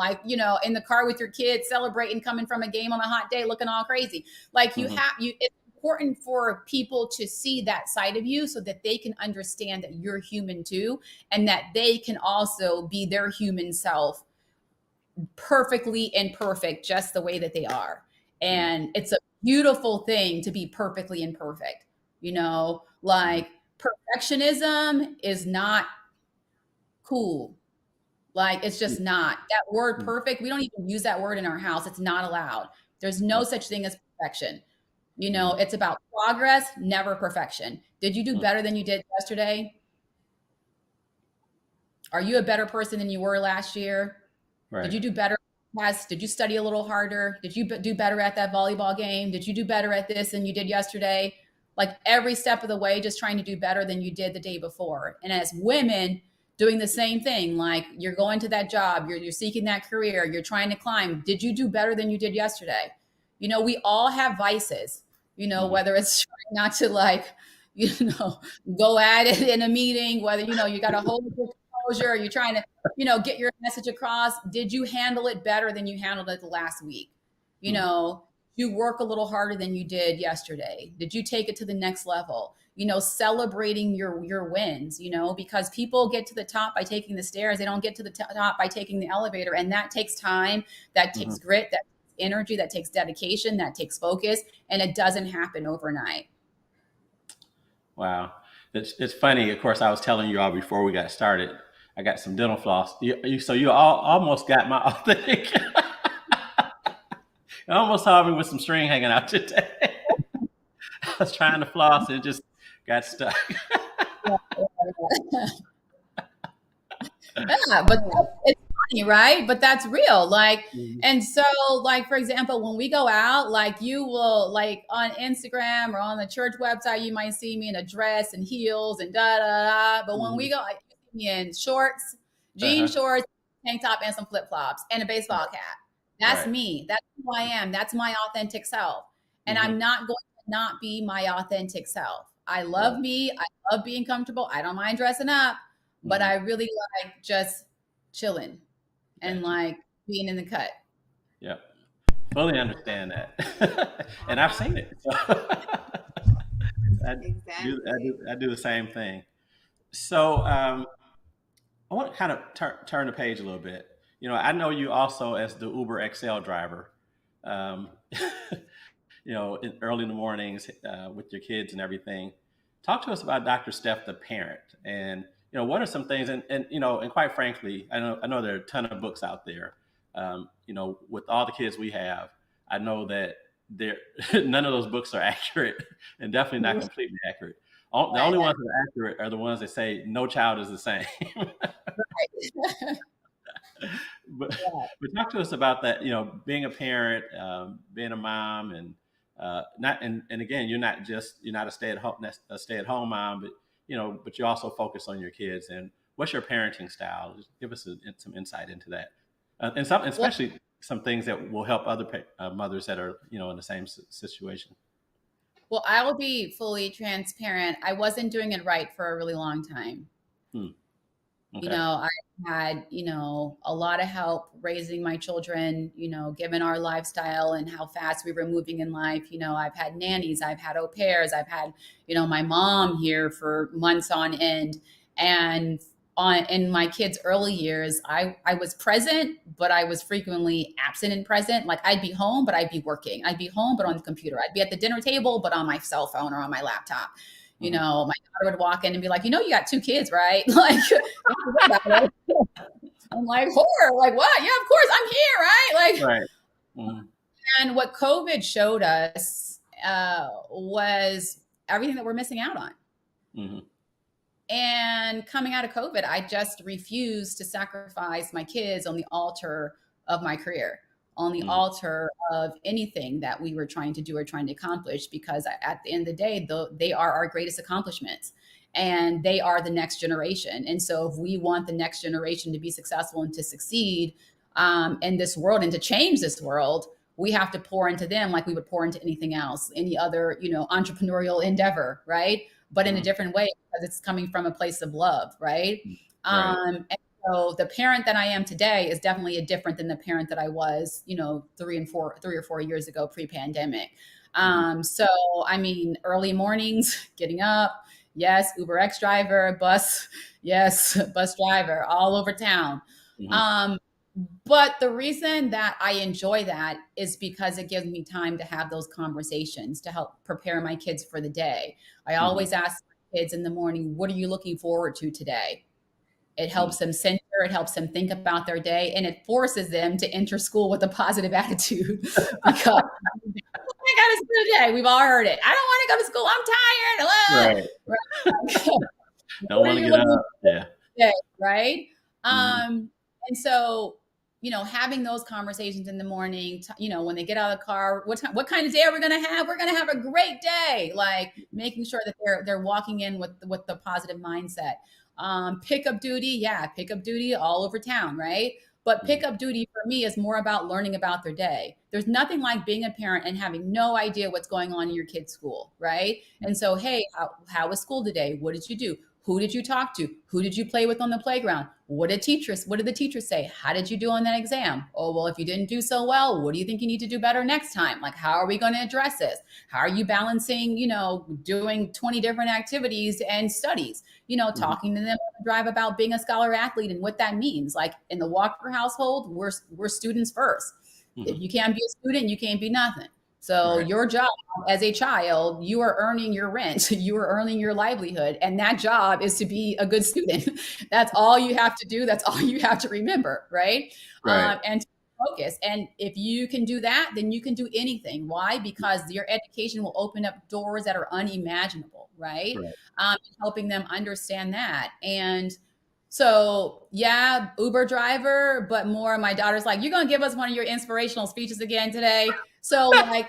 in the car with your kids, celebrating, coming from a game on a hot day, looking all crazy. It's important for people to see that side of you so that they can understand that you're human too, and that they can also be their human self perfectly imperfect, just the way that they are. And it's a beautiful thing to be perfectly imperfect. Perfectionism is not cool. It's just not. That word perfect, we don't even use that word in our house. It's not allowed. There's no such thing as perfection. It's about progress, never perfection. Did you do better than you did yesterday? Are you a better person than you were last year? Right. Did you do better? Did you study a little harder? Did you do better at that volleyball game? Did you do better at this than you did yesterday? Every step of the way, just trying to do better than you did the day before. And as women, doing the same thing, you're going to that job, you're seeking that career, you're trying to climb. Did you do better than you did yesterday? We all have vices. Whether it's trying not to go at it in a meeting, whether, you got to hold your composure, or you're trying to, get your message across. Did you handle it better than you handled it the last week? You work a little harder than you did yesterday. Did you take it to the next level? Celebrating your wins, because people get to the top by taking the stairs. They don't get to the top by taking the elevator. And that takes time, that takes grit, that energy, that takes dedication, that takes focus, and it doesn't happen overnight. Wow. It's funny. Of course, I was telling you all before we got started, I got some dental floss. So you all almost got my authentic. You almost saw me with some string hanging out today. was trying to floss and just got stuck. Yeah, but it's funny, right? But that's real. Like, Mhm. and so, like, for example, when we go out, like, you will, like, on Instagram or on the church website, you might see me in a dress and heels and da da da. But when we Mhm. go, like, you see me in shorts, jean Uh-huh. shorts, tank top, and some flip flops and a baseball cap. That's Right. me. That's who I am. That's my authentic self. And I'm Mhm. not going to not be my authentic self. I love Right. me. I love being comfortable. I don't mind dressing up, but Mhm. I really like just chilling and Gotcha. like being in the cut. Yep. Fully understand that. And I've seen it. So I Exactly. I do the same thing. So I want to kind of turn the page a little bit. You know, I know you also as the Uber XL driver. Um, you know, early in the mornings with your kids and everything. Talk to us about Dr. Steph, the parent, and you know, what are some things? And you know, and quite frankly, I know there are a ton of books out there. You know, with all the kids we have, I know that there none of those books are accurate, and definitely not completely accurate. The only ones that are accurate are the ones that say no child is the same. but but talk to us about that. You know, being a parent, being a mom, and not and again, you're not a stay at home mom, but you know, but you also focus on your kids. And what's your parenting style? Just give us some insight into that, and some Well, especially some things that will help other mothers that are you know in the same situation. well, I will be fully transparent. I wasn't doing it right for a really long time. Hmm. You Okay. know, I had, a lot of help raising my children, given our lifestyle and how fast we were moving in life. I've had nannies, I've had au pairs, I've had, my mom here for months on end. And in my kids' early years, I was present, but I was frequently absent and present. Like, I'd be home, but I'd be working. I'd be home, but on the computer. I'd be at the dinner table, but on my cell phone or on my laptop. Hmm. My daughter would walk in and be like, you got two kids, right? Like, about it. I'm like, horror, like, what? Yeah, of course, I'm here, right? Like, Right. Hmm. and what COVID showed us was everything that we're missing out on. Hmm. And coming out of COVID, I just refused to sacrifice my kids on the altar of my career, on the Hmm. altar of anything that we were trying to do or trying to accomplish, because at the end of the day, they are our greatest accomplishments and they are the next generation. And so if we want the next generation to be successful and to succeed in this world and to change this world, we have to pour into them like we would pour into anything else, any other, entrepreneurial endeavor, right? But in a Hmm. different way, because it's coming from a place of love, right? Right. And so the parent that I am today is definitely different than the parent that I was, 3 or 4 years ago, pre-pandemic. Hmm. So I mean, early mornings, getting up, yes, Uber X driver, bus, yes, bus driver, all over town. Hmm. Um, but the reason that I enjoy that is because it gives me time to have those conversations to help prepare my kids for the day. I Hmm. always ask my kids in the morning, what are you looking forward to today? It Hmm. helps them center, it helps them think about their day, and it forces them to enter school with a positive attitude because I got to school today. We've all heard it. I don't want to go to school. I'm tired. Right. Right? Don't What are want to you get looking up. Yeah. day, right? Hmm. And so, having those conversations in the morning, when they get out of the car, what kind of day are we going to have? We're going to have a great day. Like, making sure that they're walking in with the positive mindset. Pickup duty, yeah, pickup duty all over town, right? But Hmm. pickup duty for me is more about learning about their day. There's nothing like being a parent and having no idea what's going on in your kid's school, right? And so, hey, how was school today? What did you do? Who did you talk to? Who did you play with on the playground? What did the teachers say? How did you do on that exam? Oh, well, if you didn't do so well, what do you think you need to do better next time? Like, how are we going to address this? How are you balancing, doing 20 different activities and studies? Hmm. Talking to them on the drive about being a scholar athlete and what that means. Like, in the Walker household, we're students first. If Hmm. you can't be a student, you can't be nothing. So Right. your job as a child, you are earning your rent, you are earning your livelihood, and that job is to be a good student. That's all you have to do. That's all you have to remember, right? Right. And focus. And if you can do that, then you can do anything. Why? Because your education will open up doors that are unimaginable, right? Helping them understand that. And so, yeah, Uber driver, but more my daughter's like, you're going to give us one of your inspirational speeches again today. So like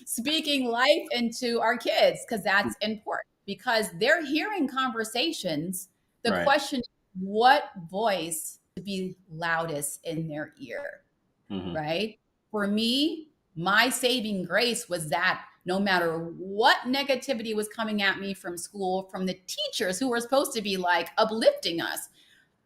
speaking life into our kids, because that's important, because they're hearing conversations. The question is, what voice to be loudest in their ear, right? For me, my saving grace was that no matter what negativity was coming at me from school, from the teachers who were supposed to be like uplifting us,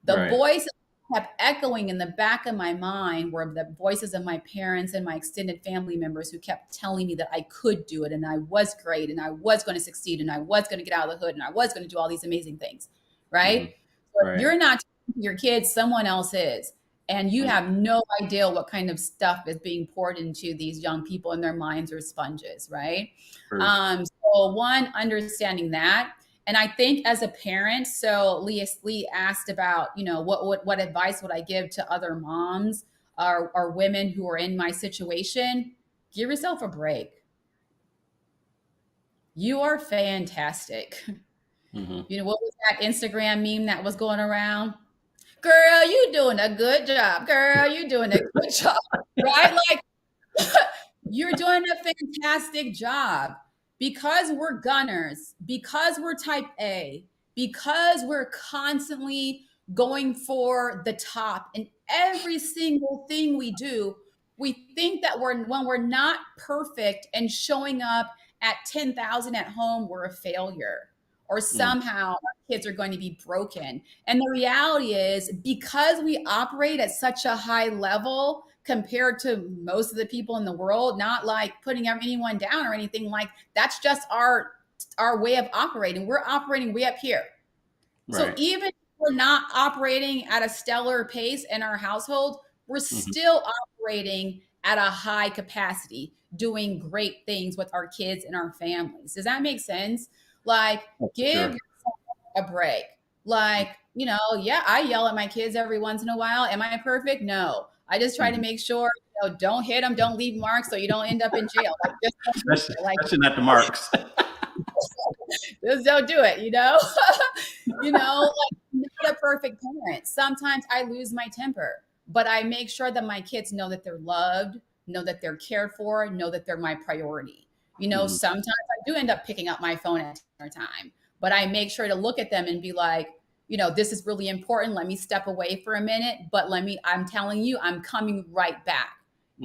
the voice kept echoing in the back of my mind were the voices of my parents and my extended family members who kept telling me that I could do it and I was great and I was going to succeed and I was going to get out of the hood and I was going to do all these amazing things, right? But you're not telling your kids, someone else is. And you have no idea what kind of stuff is being poured into these young people, and their minds are sponges, right? So one, understanding that. And I think as a parent, so Lee asked about, you know, what advice would I give to other moms or women who are in my situation? Give yourself a break. You are fantastic. You know, what was that Instagram meme that was going around? Girl, you doing a good job. Girl, you doing a good job, right? Like, you're doing a fantastic job. Because we're gunners, because we're type A, because we're constantly going for the top in every single thing we do, we think that when we're not perfect and showing up at 10,000 at home, we're a failure. Or somehow our kids are going to be broken. And the reality is, because we operate at such a high level compared to most of the people in the world, not like putting anyone down or anything, like that's just our way of operating. We're operating way up here. So even if we're not operating at a stellar pace in our household, we're still operating at a high capacity, doing great things with our kids and our families. Does that make sense? Like, give yourself a break. Like, you know, yeah, I yell at my kids every once in a while. Am I perfect? No. I just try to make sure, you know, don't hit them, don't leave marks so you don't end up in jail. Like, especially not the marks. Just don't do it, you know? You know, like, not a perfect parent. Sometimes I lose my temper, but I make sure that my kids know that they're loved, know that they're cared for, know that they're my priority. You know, sometimes I do end up picking up my phone at dinner time, but I make sure to look at them and be like, you know, this is really important. Let me step away for a minute, but I'm telling you, I'm coming right back.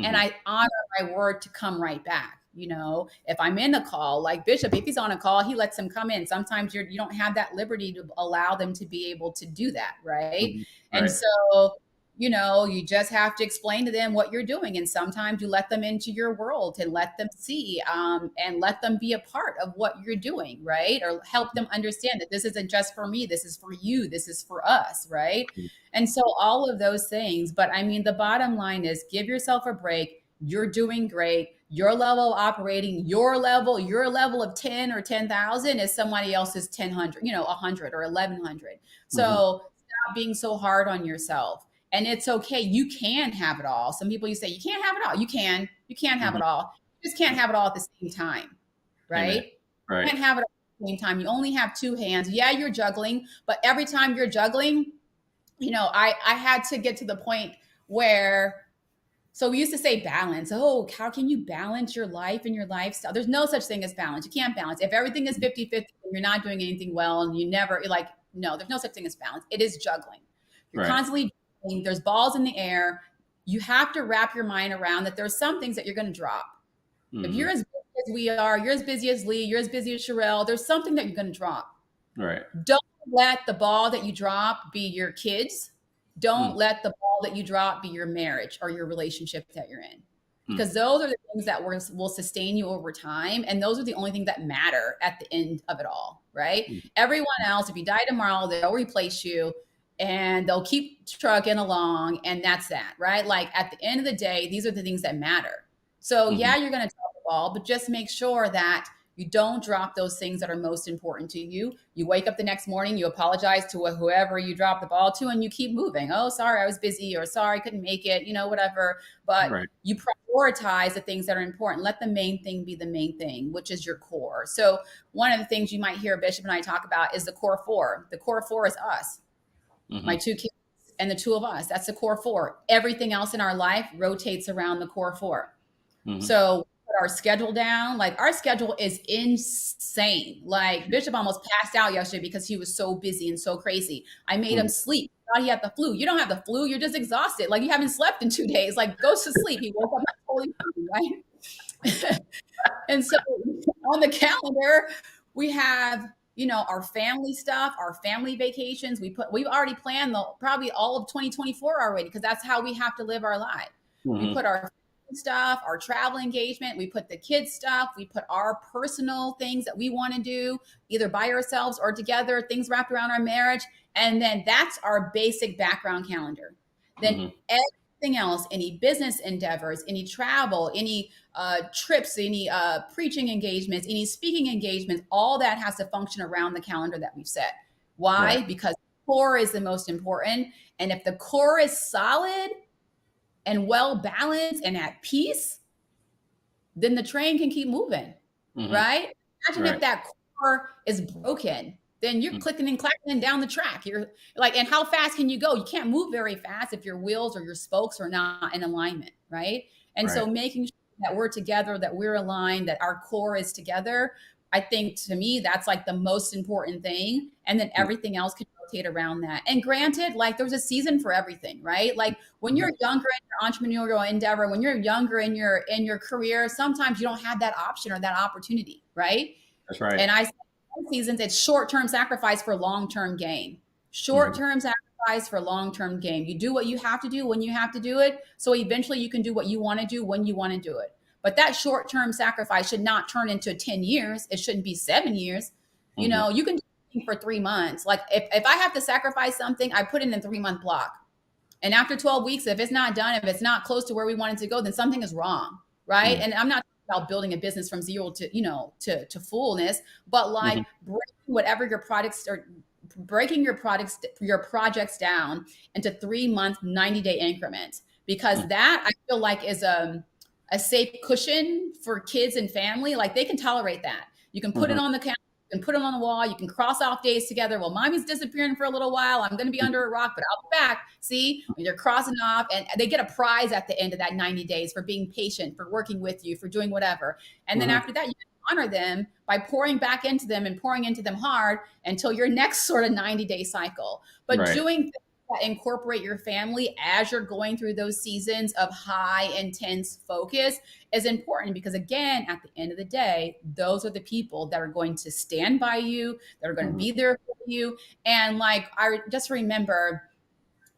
And I honor my word to come right back. You know, if I'm in a call, like Bishop, if he's on a call, he lets them come in. Sometimes you don't have that liberty to allow them to be able to do that. Right. And so, you know, you just have to explain to them what you're doing. And sometimes you let them into your world and let them see and let them be a part of what you're doing, right? Or help them understand that this isn't just for me. This is for you. This is for us, right? And so all of those things. But I mean, the bottom line is give yourself a break. You're doing great. Your level of operating, your level of 10 or 10,000 is somebody else's 1000, you know, 100 or 1100. So stop being so hard on yourself. And it's okay. You can have it all. Some people, you say, you can't have it all. You can have it all. You just can't have it all at the same time, right? You can't have it all at the same time. You only have two hands. Yeah, you're juggling, but every time you're juggling, you know, I had to get to the point where, so we used to say balance. Oh, how can you balance your life and your lifestyle? There's no such thing as balance. You can't balance. If everything is 50-50 and you're not doing anything well and you're like, no, there's no such thing as balance. It is juggling. You're constantly, there's balls in the air. You have to wrap your mind around that there's some things that you're going to drop. If you're as busy as we are, you're as busy as Lee, you're as busy as Charellle, there's something that you're going to drop. Don't let the ball that you drop be your kids. Don't let the ball that you drop be your marriage or your relationship that you're in. Because those are the things that will sustain you over time. And those are the only things that matter at the end of it all, right? Everyone else, if you die tomorrow, they'll replace you. And they'll keep trucking along, and that's that, right? Like at the end of the day, these are the things that matter. So yeah, you're going to drop the ball, but just make sure that You don't drop those things that are most important to you. You wake up the next morning, you apologize to whoever you dropped the ball to, and you keep moving. Oh, sorry, I was busy, or sorry, I couldn't make it, whatever. But Right. you prioritize the things that are important. Let the main thing be the main thing, which is your core. So one of the things you might hear Bishop and I talk about is the core four. The core four is us, my 2 kids and the 2 of us. That's the core 4. Everything else in our life rotates around the core 4. So put our schedule down. Like, our schedule is insane. Like, Bishop almost passed out yesterday because he was so busy and so crazy. I made him sleep. Thought he had the flu. You don't have the flu. You're just exhausted. Like, you haven't slept in 2 days. Like, go to sleep. He woke up totally fine, right? And so on the calendar, we have, our family stuff, our family vacations. We've already planned probably all of 2024 already, because that's how we have to live our life. We put our stuff, our travel engagement, we put the kids stuff, we put our personal things that we want to do, either by ourselves or together, things wrapped around our marriage. And then that's our basic background calendar. Then everything else, any business endeavors, any travel, any trips, any preaching engagements, any speaking engagements, all that has to function around the calendar that we've set. Why? Right. Because core is the most important. And if the core is solid and well balanced and at peace, then the train can keep moving, right? Imagine if that core is broken, then you're clicking and clacking and down the track. You're like, and how fast can you go? You can't move very fast if your wheels or your spokes are not in alignment, right? And so making sure that we're together, that we're aligned, that our core is together, I think, to me, that's like the most important thing. And then everything else can rotate around that. And granted, like, there's a season for everything, right? Like, when you're younger in your entrepreneurial endeavor, when you're younger in your career, sometimes you don't have that option or that opportunity, right? That's right. And I say, seasons, it's short-term sacrifice for long-term gain. Short-term sacrifice for long-term gain. You do what you have to do when you have to do it, so eventually you can do what you want to do when you want to do it. But that short-term sacrifice should not turn into 10 years. It shouldn't be 7 years. You know, you can do it for 3 months. Like, if I have to sacrifice something, I put it in a 3-month block. And after 12 weeks, if it's not done, if it's not close to where we want it to go, then something is wrong, right? And I'm not talking about building a business from zero to, to fullness, but like breaking your projects down into 3-month, 90-day increments, because that, I feel like, is a safe cushion for kids and family. Like, they can tolerate that. You can put it on the calendar, you can put it on the wall, you can cross off days together. Well, mommy's disappearing for a little while. I'm going to be under a rock, but I'll be back. See, you're crossing off, and they get a prize at the end of that 90 days for being patient, for working with you, for doing whatever. And then after that, you can honor them by pouring back into them and pouring into them hard until your next sort of 90-day cycle. But doing things that incorporate your family as you're going through those seasons of high intense focus is important, because, again, at the end of the day, those are the people that are going to stand by you, that are going to be there for you. And like, I just remember,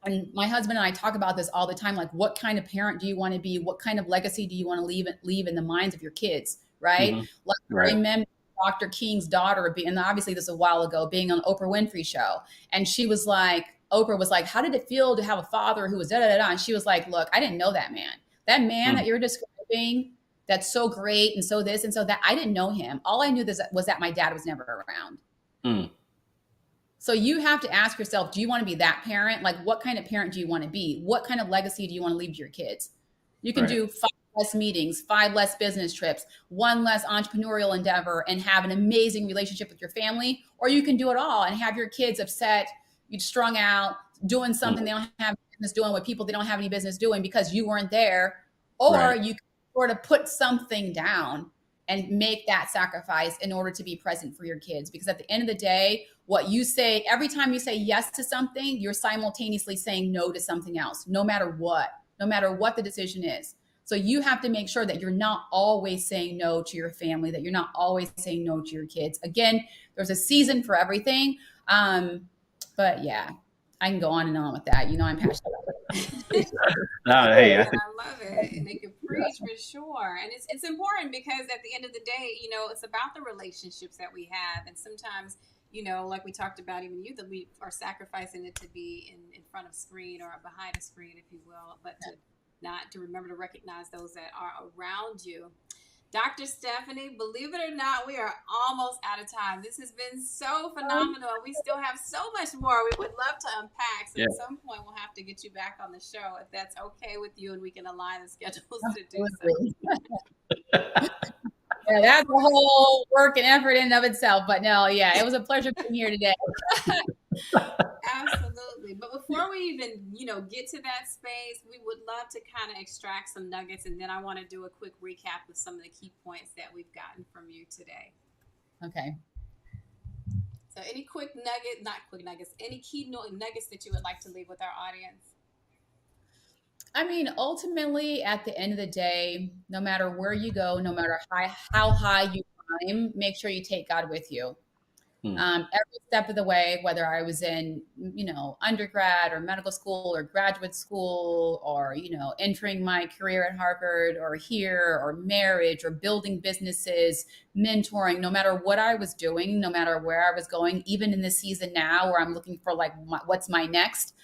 and my husband and I talk about this all the time, like, what kind of parent do you want to be? What kind of legacy do you want to leave in the minds of your kids, right? Like, I remember Dr. King's daughter and obviously this was a while ago, being on Oprah Winfrey show. And Oprah was like, how did it feel to have a father who was da-da-da-da? And she was like, look, I didn't know that man. That man that you're describing, that's so great and so this and so that, I didn't know him. All I knew was that my dad was never around. So you have to ask yourself, do you want to be that parent? Like, what kind of parent do you want to be? What kind of legacy do you want to leave to your kids? You can do 5 less meetings, 5 less business trips, 1 less entrepreneurial endeavor, and have an amazing relationship with your family. Or you can do it all and have your kids upset, you strung out, doing something they don't have business doing with people they don't have any business doing because you weren't there. Or you can sort of put something down and make that sacrifice in order to be present for your kids. Because at the end of the day, what you say, every time you say yes to something, you're simultaneously saying no to something else, no matter what the decision is. So you have to make sure that you're not always saying no to your family, that you're not always saying no to your kids. Again, there's a season for everything. But yeah, I can go on and on with that. I'm passionate about it. I love it. And they can preach for sure. And it's important, because at the end of the day, it's about the relationships that we have. And sometimes, like we talked about, even you, that we are sacrificing it to be in front of screen or behind a screen, if you will, but to remember to recognize those that are around you. Dr. Stephanie, believe it or not, we are almost out of time. This has been so phenomenal. We still have so much more we would love to unpack. So Yeah. at some point, we'll have to get you back on the show if that's okay with you, and we can align the schedules to do so. Yeah, that's a whole work and effort in and of itself. But no, yeah, it was a pleasure being here today. Absolutely. But before we even, get to that space, we would love to kind of extract some nuggets. And then I want to do a quick recap of some of the key points that we've gotten from you today. Okay. So any any key nuggets that you would like to leave with our audience? I mean, ultimately, at the end of the day, no matter where you go, no matter how high you climb, make sure you take God with you. Every step of the way, whether I was in, undergrad or medical school or graduate school or, entering my career at Harvard or here or marriage or building businesses, mentoring, no matter what I was doing, no matter where I was going, even in this season now where I'm looking for what's my next,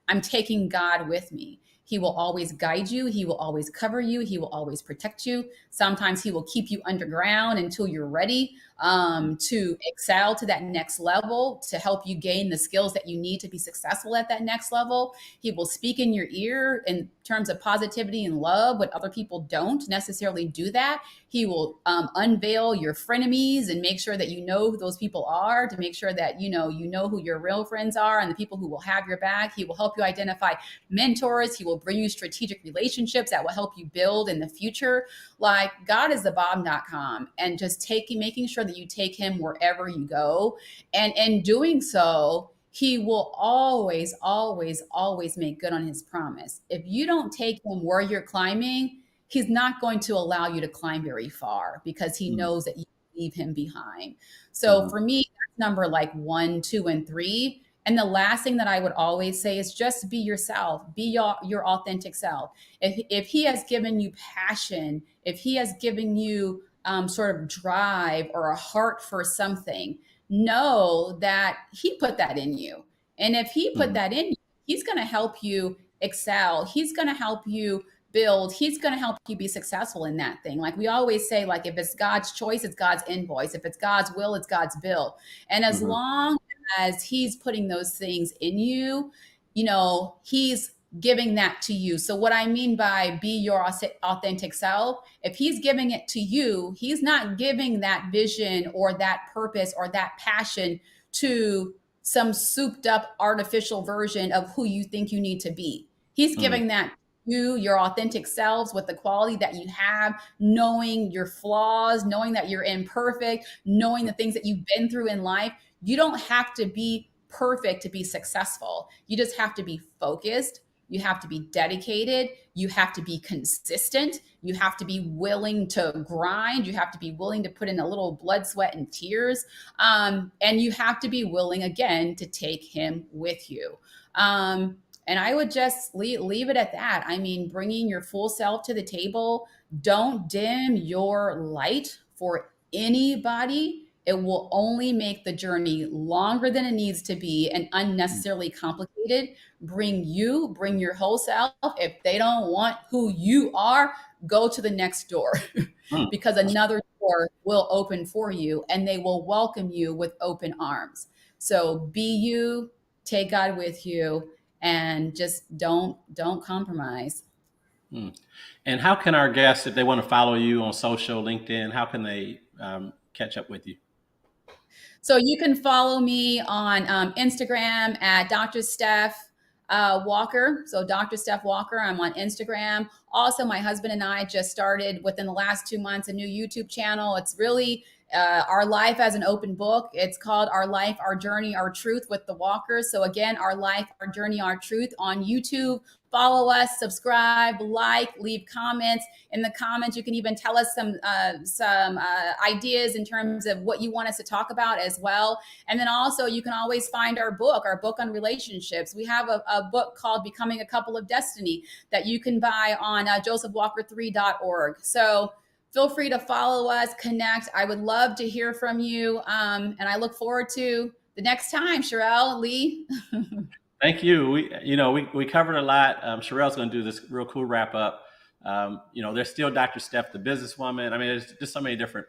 I'm taking God with me. He will always guide you. He will always cover you. He will always protect you. Sometimes he will keep you underground until you're ready to excel to that next level, to help you gain the skills that you need to be successful at that next level. He will speak in your ear in terms of positivity and love when other people don't necessarily do that. He will unveil your frenemies and make sure that you know who those people are, to make sure that you know who your real friends are and the people who will have your back. He will help you identify mentors. He will bring you strategic relationships that will help you build in the future. Like, God is the bomb.com, and just making sure that you take him wherever you go. And in doing so, he will always, always, always make good on his promise. If you don't take him where you're climbing, he's not going to allow you to climb very far because he knows that you leave him behind. So for me, that's number 1, 2, and 3. And the last thing that I would always say is just be yourself, be your authentic self. If he has given you passion, if he has given you sort of drive or a heart for something, know that he put that in you. And if he put that in you, he's going to help you excel. He's going to help you build. He's going to help you be successful in that thing. Like we always say, if it's God's choice, it's God's invoice. If it's God's will, it's God's bill. And as long as he's putting those things in you, he's giving that to you. So what I mean by be your authentic self, if he's giving it to you, he's not giving that vision or that purpose or that passion to some souped up artificial version of who you think you need to be. He's giving that you, your authentic selves, with the quality that you have, knowing your flaws, knowing that you're imperfect, knowing the things that you've been through in life. You don't have to be perfect to be successful. You just have to be focused. You have to be dedicated. You have to be consistent. You have to be willing to grind. You have to be willing to put in a little blood, sweat, and tears. And you have to be willing, again, to take him with you. And I would just leave it at that. I mean, bringing your full self to the table. Don't dim your light for anybody. It will only make the journey longer than it needs to be and unnecessarily complicated. Bring your whole self. If they don't want who you are, go to the next door because another door will open for you and they will welcome you with open arms. So be you, take God with you, and just don't compromise. And how can our guests, if they want to follow you on social, LinkedIn, how can they catch up with you? So you can follow me on Instagram at Dr. Steph Walker. So Dr. Steph Walker, I'm on Instagram. Also, my husband and I just started within the last 2 months a new YouTube channel. It's really our life as an open book. It's called Our Life, Our Journey, Our Truth with the Walkers. So again, Our Life, Our Journey, Our Truth on YouTube. Follow us, subscribe, leave comments. In the comments, you can even tell us some ideas in terms of what you want us to talk about as well. And then also, you can always find our book on relationships. We have a book called Becoming a Couple of Destiny that you can buy on josephwalker3.org. So feel free to follow us, connect. I would love to hear from you. And I look forward to the next time. Charellle, Lee. Thank you. We covered a lot. Charelle's going to do this real cool wrap up. There's still Dr. Steph, the businesswoman. I mean, there's just so many different,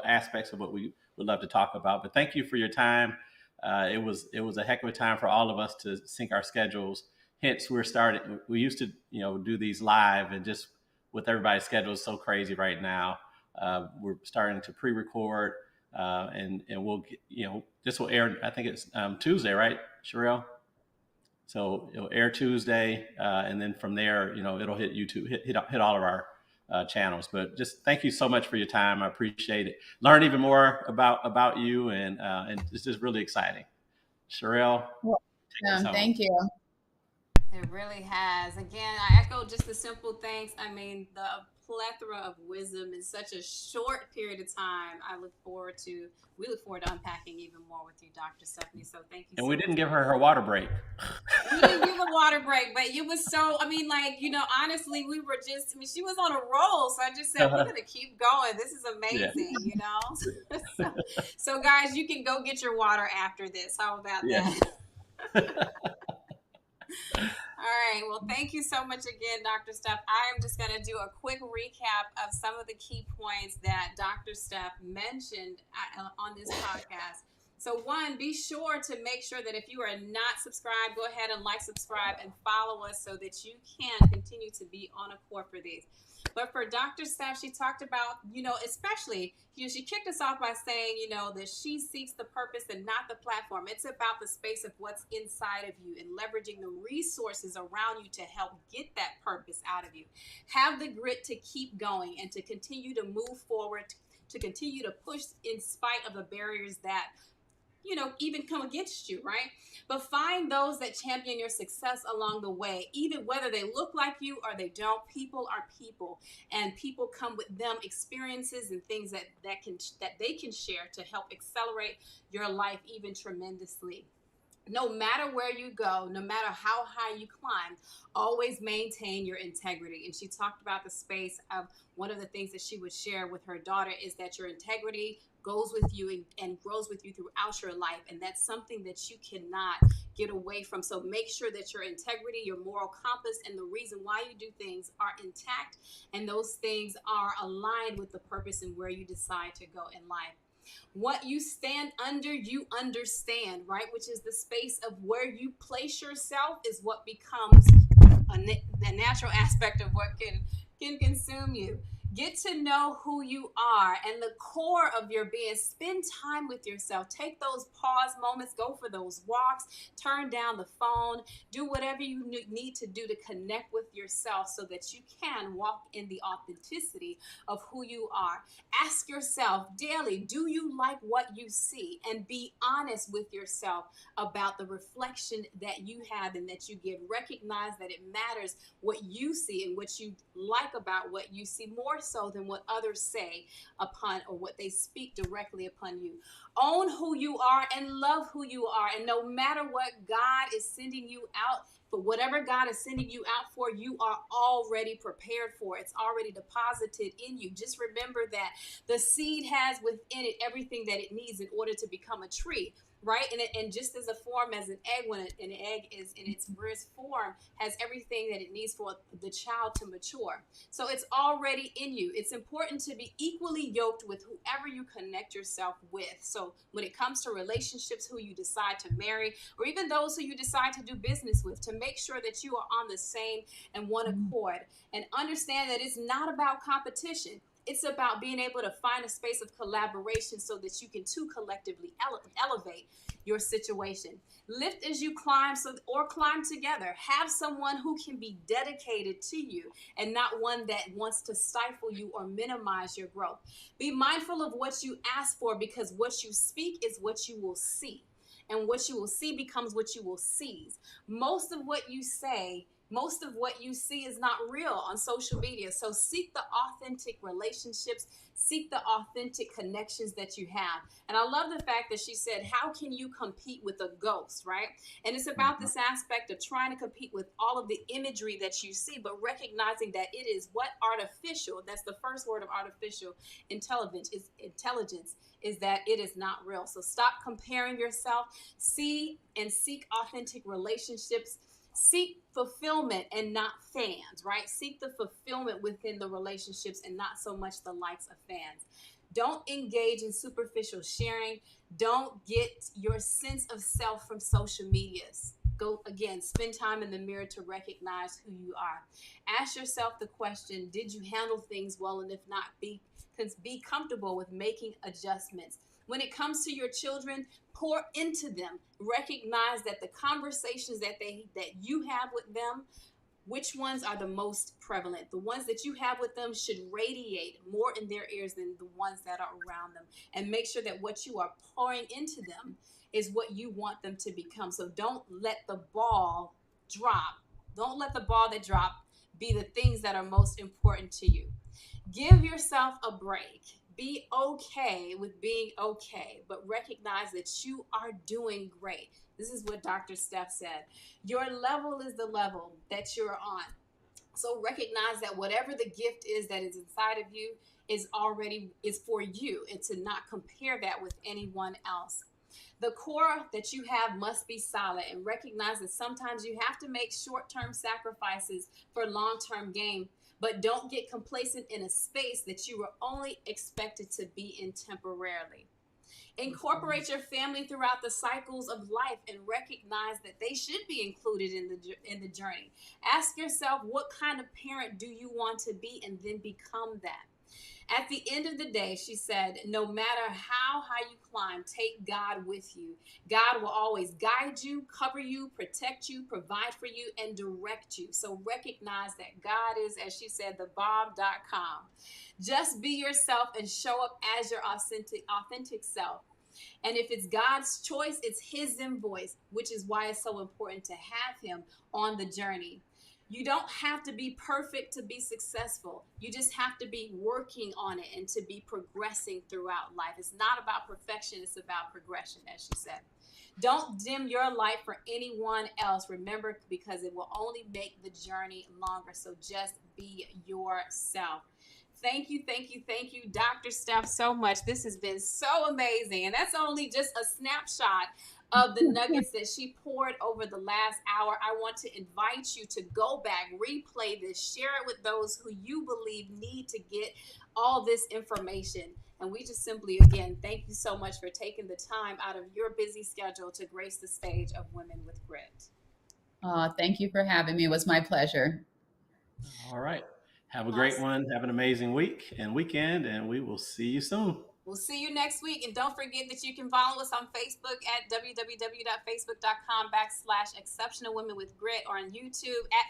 aspects of what we would love to talk about. But thank you for your time. It was a heck of a time for all of us to sync our schedules. Hence, we used to, do these live, and just with everybody's schedule is so crazy right now. We're starting to pre-record, and we'll get, this will air, I think it's Tuesday, right, Charellle? So it'll air Tuesday, and then from there, it'll hit YouTube, hit all of our channels. But just thank you so much for your time. I appreciate it. Learn even more about you, and it's just really exciting. Charellle, thank you. It really has. Again, I echo just the simple thanks. I mean, the plethora of wisdom in such a short period of time. We look forward to unpacking even more with you, Dr. Stephanie. So thank you. And we didn't give her water break. We didn't give a water break, but it was so, honestly, she was on a roll. So I just said, we're going to keep going. This is amazing, So guys, you can go get your water after this. How about that? All right. Well, thank you so much again, Dr. Steph. I am just going to do a quick recap of some of the key points that Dr. Steph mentioned on this podcast. So one, be sure to make sure that if you are not subscribed, go ahead and subscribe, and follow us so that you can continue to be on a court for these. But for Dr. Steph, she talked about, especially, she kicked us off by saying, that she seeks the purpose and not the platform. It's about the space of what's inside of you and leveraging the resources around you to help get that purpose out of you. Have the grit to keep going and to continue to move forward, to continue to push in spite of the barriers that even come against you, right? But find those that champion your success along the way, even whether they look like you or they don't. People are people, and people come with them experiences and things that they can share to help accelerate your life even tremendously. No matter where you go, no matter how high you climb, always maintain your integrity. And she talked about the space of one of the things that she would share with her daughter is that your integrity goes with you and grows with you throughout your life. And that's something that you cannot get away from. So make sure that your integrity, your moral compass, and the reason why you do things are intact. And those things are aligned with the purpose and where you decide to go in life. What you stand under, you understand, right? Which is the space of where you place yourself is what becomes the natural aspect of what can consume you. Get to know who you are and the core of your being. Spend time with yourself. Take those pause moments. Go for those walks. Turn down the phone. Do whatever you need to do to connect with yourself so that you can walk in the authenticity of who you are. Ask yourself daily, do you like what you see? And be honest with yourself about the reflection that you have and that you give. Recognize that it matters what you see and what you like about what you see, more so than what others say upon or what they speak directly upon you. Own who you are and love who you are. And no matter what God is sending you out, but whatever God is sending you out for, you are already prepared for. It's already deposited in you. Just remember that the seed has within it everything that it needs in order to become a tree. Right? And just as a form as an egg, when an egg is in its rarest form, has everything that it needs for the child to mature. So it's already in you. It's important to be equally yoked with whoever you connect yourself with. So when it comes to relationships, who you decide to marry, or even those who you decide to do business with, to make sure that you are on the same and one accord. And understand that it's not about competition. It's about being able to find a space of collaboration so that you can too collectively elevate your situation. Lift as you climb, or climb together. Have someone who can be dedicated to you and not one that wants to stifle you or minimize your growth. Be mindful of what you ask for, because what you speak is what you will see. And what you will see becomes what you will seize. Most of what you see is not real on social media. So seek the authentic relationships, seek the authentic connections that you have. And I love the fact that she said, how can you compete with a ghost, right? And it's about this aspect of trying to compete with all of the imagery that you see, but recognizing that it is artificial. That's the first word of artificial intelligence is that it is not real. So stop comparing yourself. See and seek authentic relationships. Seek fulfillment and not fans, right? Seek the fulfillment within the relationships and not so much the likes of fans. Don't engage in superficial sharing. Don't get your sense of self from social medias. Go again, spend time in the mirror to recognize who you are. Ask yourself the question, did you handle things well? And if not, be comfortable with making adjustments. When it comes to your children, pour into them. Recognize that the conversations that you have with them, which ones are the most prevalent? The ones that you have with them should radiate more in their ears than the ones that are around them. And make sure that what you are pouring into them is what you want them to become. So don't let the ball drop. Don't let the ball that drop be the things that are most important to you. Give yourself a break. Be okay with being okay, but recognize that you are doing great. This is what Dr. Steph said. Your level is the level that you're on. So recognize that whatever the gift is that is inside of you is for you, and to not compare that with anyone else. The core that you have must be solid, and recognize that sometimes you have to make short-term sacrifices for long-term gain, but don't get complacent in a space that you were only expected to be in temporarily. Incorporate your family throughout the cycles of life and recognize that they should be included in the journey. Ask yourself, what kind of parent do you want to be, and then become that. At the end of the day, she said, no matter how high you climb, take God with you. God will always guide you, cover you, protect you, provide for you, and direct you. So recognize that God is, as she said, the bomb.com. Just be yourself and show up as your authentic self. And if it's God's choice, it's his invoice, which is why it's so important to have him on the journey. You don't have to be perfect to be successful. You just have to be working on it and to be progressing throughout life. It's not about perfection. It's about progression, as she said. Don't dim your light for anyone else. Remember, because it will only make the journey longer. So just be yourself. Thank you, Dr. Steph, so much. This has been so amazing. And that's only just a snapshot of the nuggets that she poured over the last hour. I want to invite you to go back, replay this, share it with those who you believe need to get all this information. And we just simply, again, thank you so much for taking the time out of your busy schedule to grace the stage of Women with Grit. Thank you for having me. It was my pleasure. All right. Have a great one. Have an amazing week and weekend, and we will see you soon. We'll see you next week. And don't forget that you can follow us on Facebook at www.facebook.com/Exceptional Women with Grit, or on YouTube at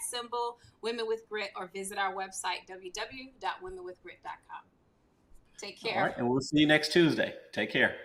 @Women with Grit, or visit our website, www.womenwithgrit.com. Take care. All right. And we'll see you next Tuesday. Take care.